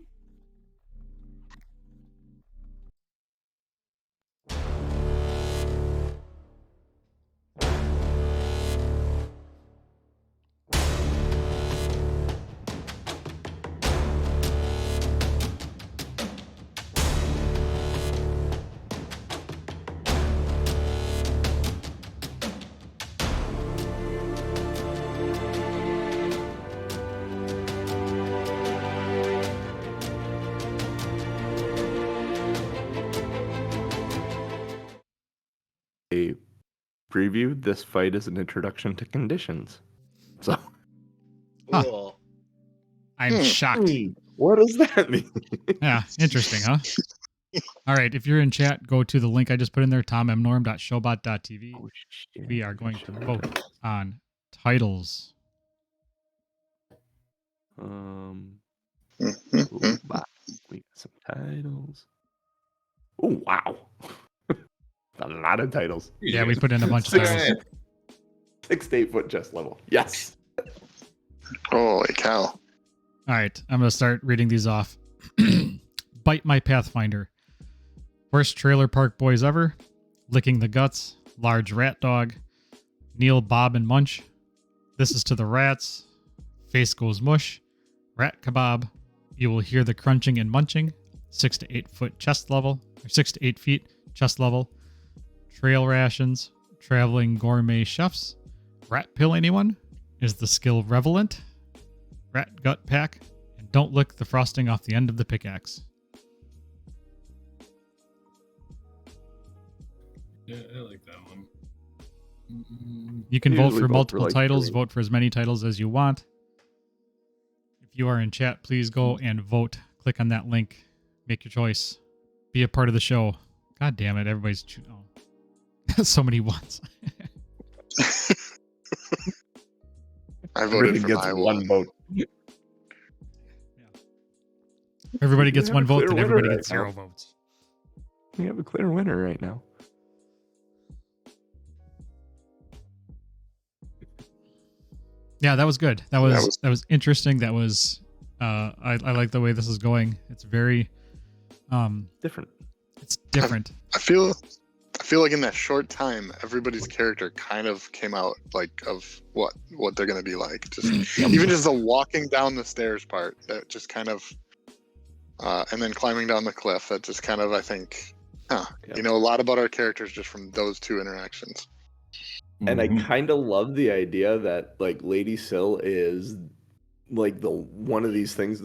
Preview. This fight is an introduction to conditions. So, cool. I'm shocked. What does that mean? Yeah, interesting, huh? All right, if you're in chat, go to the link I just put in there, tommnorm.showbot.tv. Oh, we are going to vote on titles. We got some titles. Oh, wow. A lot of titles. Yeah, we put in a bunch of titles. 6 to 8 foot chest level. Yes. Holy cow. All right, I'm going to start reading these off. Bite My Pathfinder. Worst trailer park boys ever. Licking the Guts. Large Rat Dog. Neil, Bob, and Munch. This is to the Rats. Face Goes Mush. Rat Kebab. You will hear the crunching and munching. 6 to 8 foot chest level. Or 6 to 8 feet chest level. Trail Rations. Traveling Gourmet Chefs. Rat Pill Anyone? Is the skill Revelant? Rat Gut Pack. And don't lick the frosting off the end of the pickaxe. Yeah, I like that one. You can vote for multiple like titles. 3. Vote for as many titles as you want. If you are in chat, please go and vote. Click on that link. Make your choice. Be a part of the show. God damn it. Everybody's... so many ones. I voted for gets my one vote. Yeah. Everybody gets one vote, and everybody right gets 0 votes. We have a clear winner right now. Yeah, that was good. That was interesting. That was I like the way this is going. It's very different. It's different. I feel like in that short time, everybody's character kind of came out like of what they're gonna be like. Just even just the walking down the stairs part, that just kind of, and then climbing down the cliff. That just kind of, I think, you know a lot about our characters just from those 2 interactions. And I kind of love the idea that like Lady Syl is like the one of these things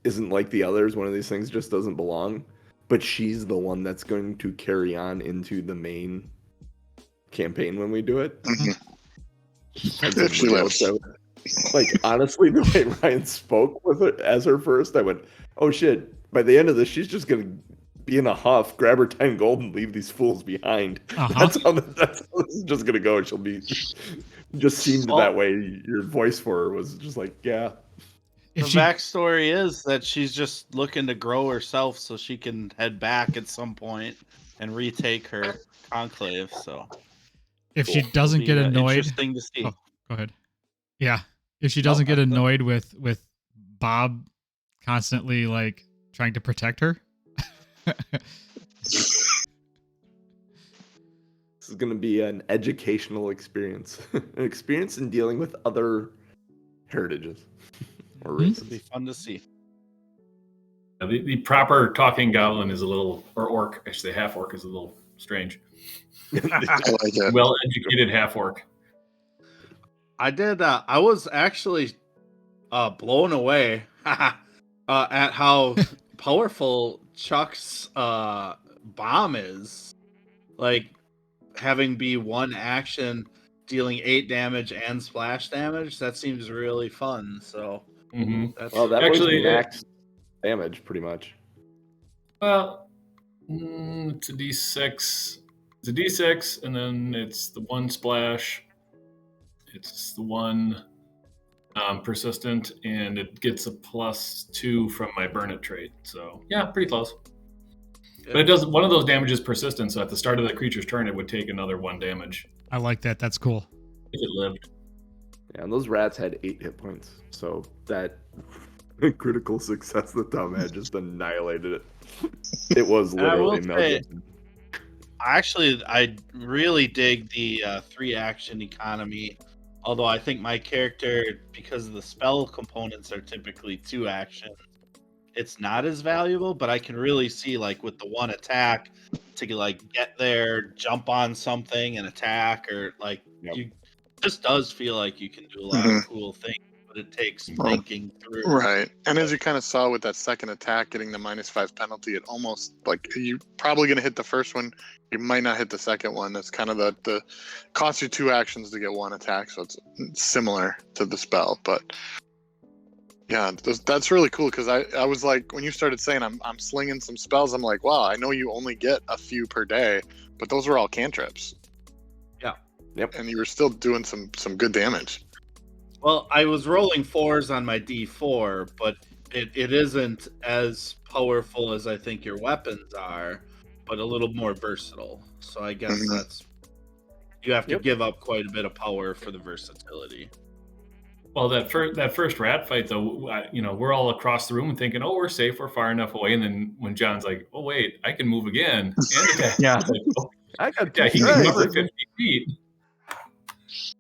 isn't like the others. One of these things just doesn't belong. But she's the one that's going to carry on into the main campaign when we do it. If she lives. Like, honestly, the way Ryan spoke with it as her first, I went, oh shit, by the end of this, she's just going to be in a huff, grab her 10 gold, and leave these fools behind. That's how this is just going to go. She'll be, just seemed that way. Your voice for her was just like, yeah. if The she backstory is that she's just looking to grow herself so she can head back at some point and retake her conclave. So if she it'll doesn't be get annoyed, interesting to see. oh, go ahead. Yeah, if she No, doesn't get that's it. annoyed with Bob constantly like trying to protect her. This is going to be an educational experience, an experience in dealing with other heritages or Hmm? races. It'll be fun to see. The proper talking goblin is a little, or orc, I should say half orc is a little strange. I like it. Well educated half orc. I did. I was actually blown away at how powerful Chuck's bomb is. Like having be one action, dealing 8 damage and splash damage. That seems really fun. So Mm-hmm. that's Well, that Actually, was max damage, pretty much. Well, it's a d6. It's a d6, and then it's the one splash. It's the one persistent, and it gets a +2 from my burn it trait. So yeah, pretty close. But it does one of those damages persistent. So at the start of the creature's turn, it would take another 1 damage I like that. That's cool. if it lived. Yeah, and those rats had 8 hit points. So that critical success that Tom had just annihilated it. It was And I will literally say, melted. actually, I really dig the 3 action economy. Although I think my character, because the spell components are typically 2 action, it's not as valuable. But I can really see, like, with the 1 attack to like get there, jump on something and attack, or like Yep. you just does feel like you can do a lot of cool things. But it takes thinking through. Right. And as you kind of saw with that second attack getting the -5 penalty, it almost like you're probably going to hit the first one. You might not hit the second one. That's kind of the costs you 2 actions to get 1 attack. So it's similar to the spell. But yeah, that's really cool because I was like, when you started saying I'm slinging some spells, I'm like, wow, I know you only get a few per day, but those were all cantrips. Yeah. Yep. And you were still doing some good damage. Well, I was rolling 4s on my D4, but it isn't as powerful as I think your weapons are, but a little more versatile. So I guess that's you have to give up quite a bit of power for the versatility. Well, that first rat fight, though, we're all across the room and thinking, "Oh, we're safe, we're far enough away." And then when John's like, "Oh, wait, I can move again," and attack. Yeah. Like, oh, I got yeah, he can strides. cover 50 feet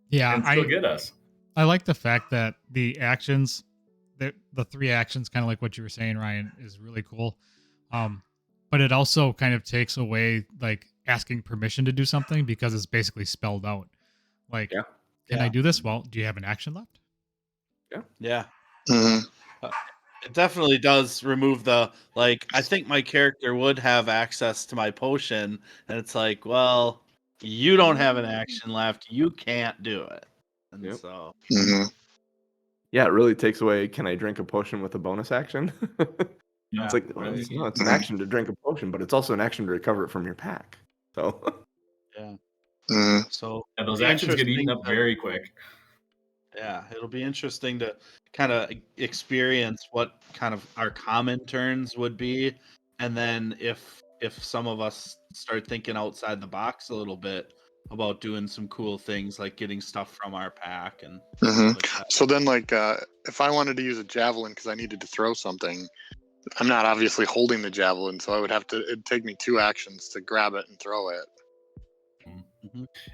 Yeah, and still get us. I like the fact that the actions, the 3 actions, kind of like what you were saying, Ryan, is really cool. But it also kind of takes away like asking permission to do something because it's basically spelled out. Like, can I do this? Well, do you have an action left? Yeah. Mm-hmm. It definitely does remove the, like, I think my character would have access to my potion, and it's like, well, you don't have an action left, you can't do it. And so Yeah, it really takes away, can I drink a potion with a bonus action? Yeah, It's like, well, it's an action to drink a potion, but it's also an action to recover it from your pack. So so and those actions get eaten up interesting very quick. Yeah, it'll be interesting to kind of experience what kind of our common turns would be, and then if some of us start thinking outside the box a little bit about doing some cool things like getting stuff from our pack and stuff like that. So then, like, if I wanted to use a javelin because I needed to throw something, I'm not obviously holding the javelin, so I would have to. It'd take me 2 actions to grab it and throw it.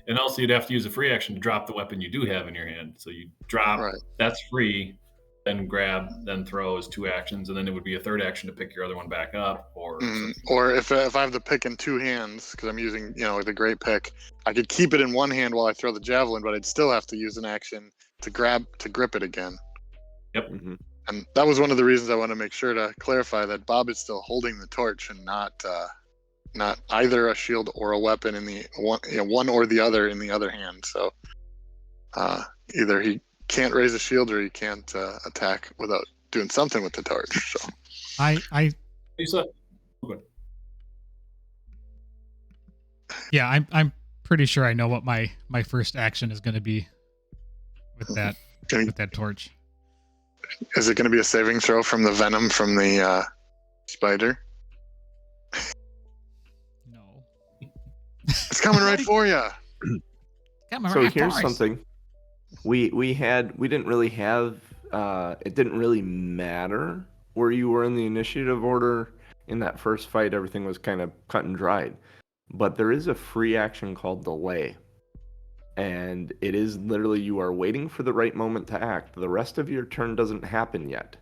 And also, you'd have to use a free action to drop the weapon you do have in your hand. So you drop, that's free, then grab, then throw as 2 actions, and then it would be a 3rd action to pick your other one back up. Or if I have the pick in 2 hands, because I'm using, the great pick, I could keep it in one hand while I throw the javelin, but I'd still have to use an action to grip it again. Yep. And that was one of the reasons I want to make sure to clarify that Bob is still holding the torch and not either a shield or a weapon in the one or the other in the other hand. So either he can't raise a shield or he can't attack without doing something with the torch. So I'm pretty sure I know what my first action is going to be with that torch. Is it going to be a saving throw from the venom from the spider? No. It's coming right for you. So here's something. We didn't really have it didn't really matter where you were in the initiative order in that first fight. Everything was kind of cut and dried. But there is a free action called delay. And it is literally you are waiting for the right moment to act. The rest of your turn doesn't happen yet.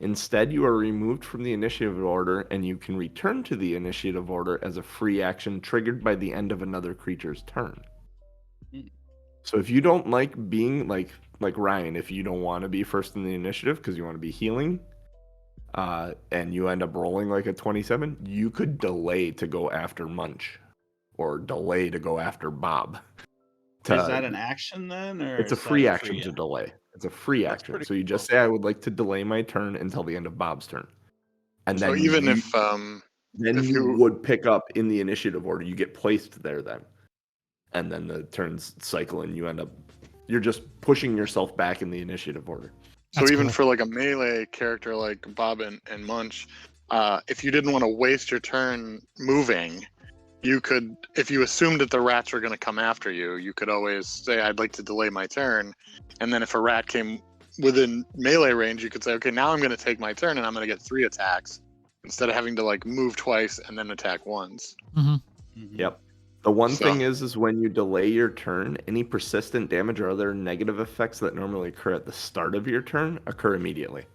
Instead, you are removed from the initiative order and you can return to the initiative order as a free action triggered by the end of another creature's turn. So if you don't like being like Ryan, if you don't want to be first in the initiative because you want to be healing, and you end up rolling like a 27, you could delay to go after Munch or delay to go after Bob. Is that an action then, or it's a free action to delay? It's a free action. So you just say, "I would like to delay my turn until the end of Bob's turn," and So then even if you would pick up in the initiative order, you get placed there then, and then the turns cycle, and you're just pushing yourself back in the initiative order. So even for like a melee character like Bob and Munch, if you didn't want to waste your turn moving, you could, if you assumed that the rats were going to come after you, you could always say, I'd like to delay my turn. And then if a rat came within melee range, you could say, okay, now I'm going to take my turn and I'm going to get 3 attacks instead of having to like move twice and then attack once. Yep. The one thing is when you delay your turn, any persistent damage or other negative effects that normally occur at the start of your turn occur immediately.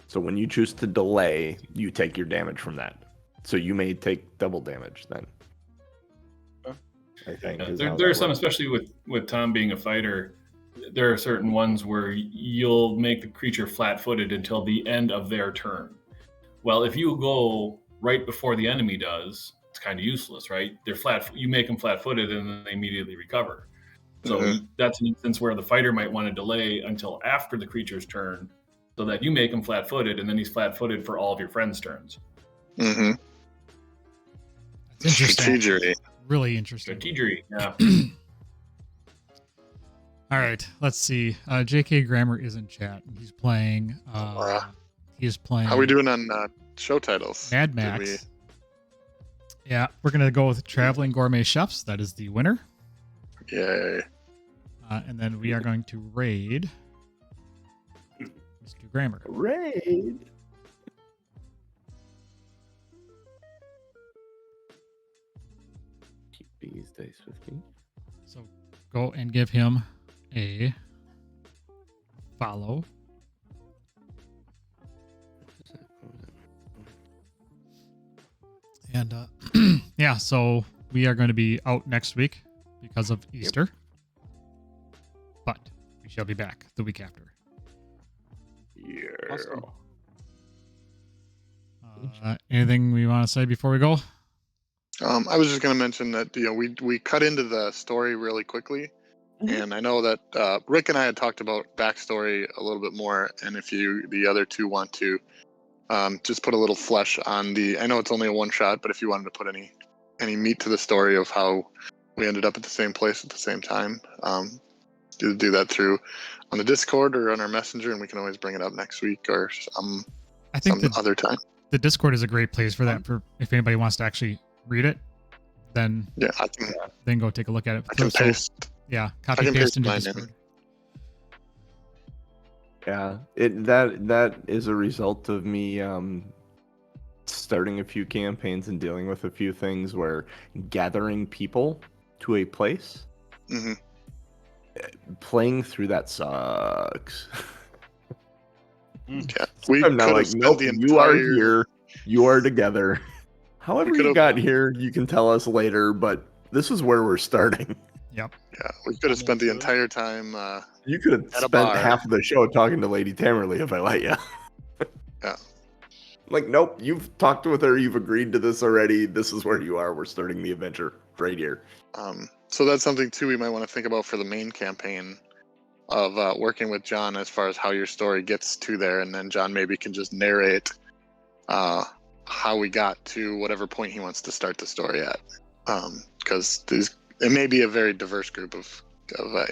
So when you choose to delay, you take your damage from that. So you may take double damage then. I think there are some, especially with Tom being a fighter, there are certain ones where you'll make the creature flat-footed until the end of their turn. Well, if you go right before the enemy does, it's kind of useless, right? They're flat. You make them flat-footed, and then they immediately recover. So that's an instance where the fighter might want to delay until after the creature's turn, so that you make him flat-footed, and then he's flat-footed for all of your friends' turns. Mm-hmm. That's interesting. Strategery. Really interesting. Strategery, yeah. All right, let's see. J.K. Grammer is in chat. He's playing. He's playing. How are we doing on show titles? Mad Max. Yeah, we're gonna go with Traveling Gourmet Chefs. That is the winner. Yay! And then we are going to raid Mr. Grammer. Raid. Keep these dice with me. So go and give him a follow. And yeah, so we are going to be out next week because of Easter. But we shall be back the week after. Yeah. Awesome. Anything we want to say before we go? I was just going to mention that we cut into the story really quickly, and I know that Rick and I had talked about backstory a little bit more. And if the other two want to just put a little flesh on I know it's only a one shot, but if you wanted to put any meat to the story of how we ended up at the same place at the same time, do that through on the Discord or on our Messenger, and we can always bring it up next week or some other time. The Discord is a great place for that. For if anybody wants to actually read it, then then go take a look at it. I can paste. Yeah, copy paste into Discord. Yeah, that is a result of me starting a few campaigns and dealing with a few things where gathering people to a place, playing through that sucks. Yeah, we I'm not like, nope, you are here, you are together. However you got here, you can tell us later, but this is where we're starting. Yep. Yeah, we could have spent the entire time. You could have spent half of the show talking to Lady Tamerley if I let you. Yeah. Like, nope, you've talked with her, you've agreed to this already. This is where you are. We're starting the adventure right here. So that's something too we might want to think about for the main campaign of working with John as far as how your story gets to there, and then John maybe can just narrate how we got to whatever point he wants to start the story at, because it may be a very diverse group of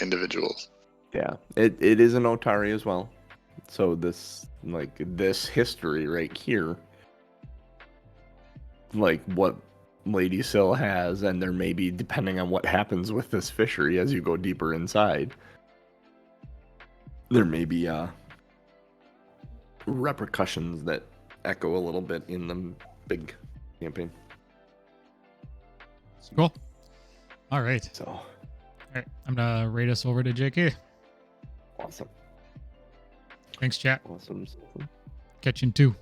individuals. Yeah, it is an Otari as well. So this history right here, like what Lady Sill has, and there may be, depending on what happens with this fishery as you go deeper inside, there may be repercussions that echo a little bit in the big campaign. Cool. All right. So All right. I'm going to rate us over to JK. awesome. Thanks, chat. Awesome. Catch you in 2.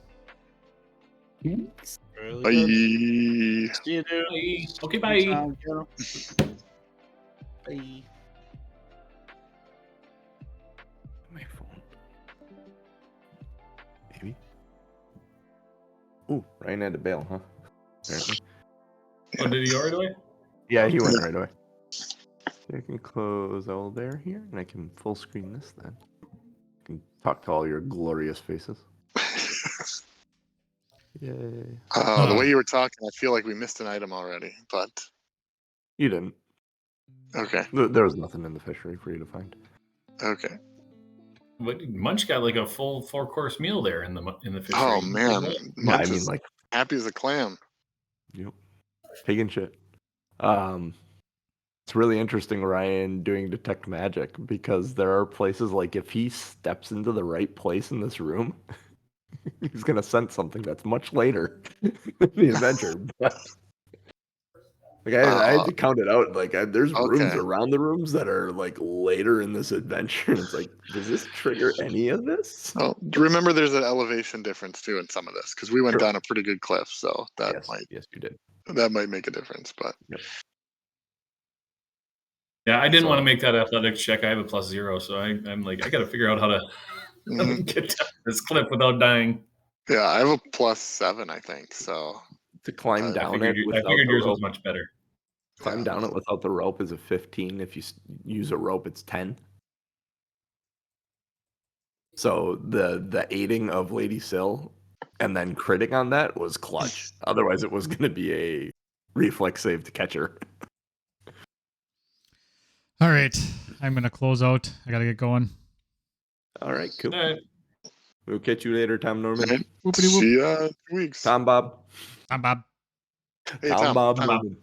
Really Bye. good. See you, dude. Bye. Okay, bye. Anytime, get 'em. Bye. My phone. Maybe. Ooh, Ryan had to bail, huh? Apparently. Oh, did he go right away? Yeah, he went right away. I can close all there here, and I can full screen this then. I can talk to all your glorious faces. Yay. The way you were talking, I feel like we missed an item already, but You didn't. okay. There was nothing in the fishery for you to find. Okay. But Munch got like a full 4-course meal there in the fishery. Oh man, Yeah, Munch I mean, is like, happy as a clam. yep. Pig and shit. It's really interesting, Ryan, doing detect magic, because there are places like if he steps into the right place in this room, he's gonna sense something that's much later in the adventure. But like I had to count it out. Like there's rooms Okay. around the rooms that are like later in this adventure, and it's like, does this trigger any of this? Oh, remember, there's an elevation difference too in some of this because we went Sure. down a pretty good cliff, so that Yes, you did. might make a difference. But Yeah, I didn't So- want to make that athletics check. I have a +0, so I'm like, I got to figure out how to get down this cliff without dying. yeah, I have a +7, I think. So To climb I down I it without figured the yours rope. was much better. Climb down it without the rope is a 15. If you use a rope, it's 10. So the aiding of Lady Sill and then critting on that was clutch. Otherwise, it was going to be a reflex save to catch her. All right. I'm going to close out. I got to get going. All right, cool. All right. We'll catch you later, Tom Norman. Right. Whoopity whoop. See ya in 2 weeks. Tom Bob. I'm Bob. Hey, Tom Bob. Tom. Norman.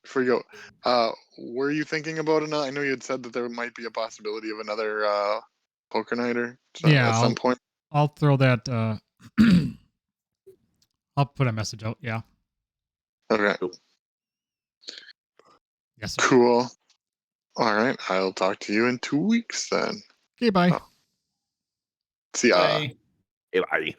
Before you go, were you thinking about another? I know you had said that there might be a possibility of another poker nighter Yeah, at some point. I'll throw that. I'll put a message out. Yeah. Okay, Yes, sir. cool. All right, I'll talk to you in 2 weeks then. Okay, bye. See ya. Bye. Hey, bye.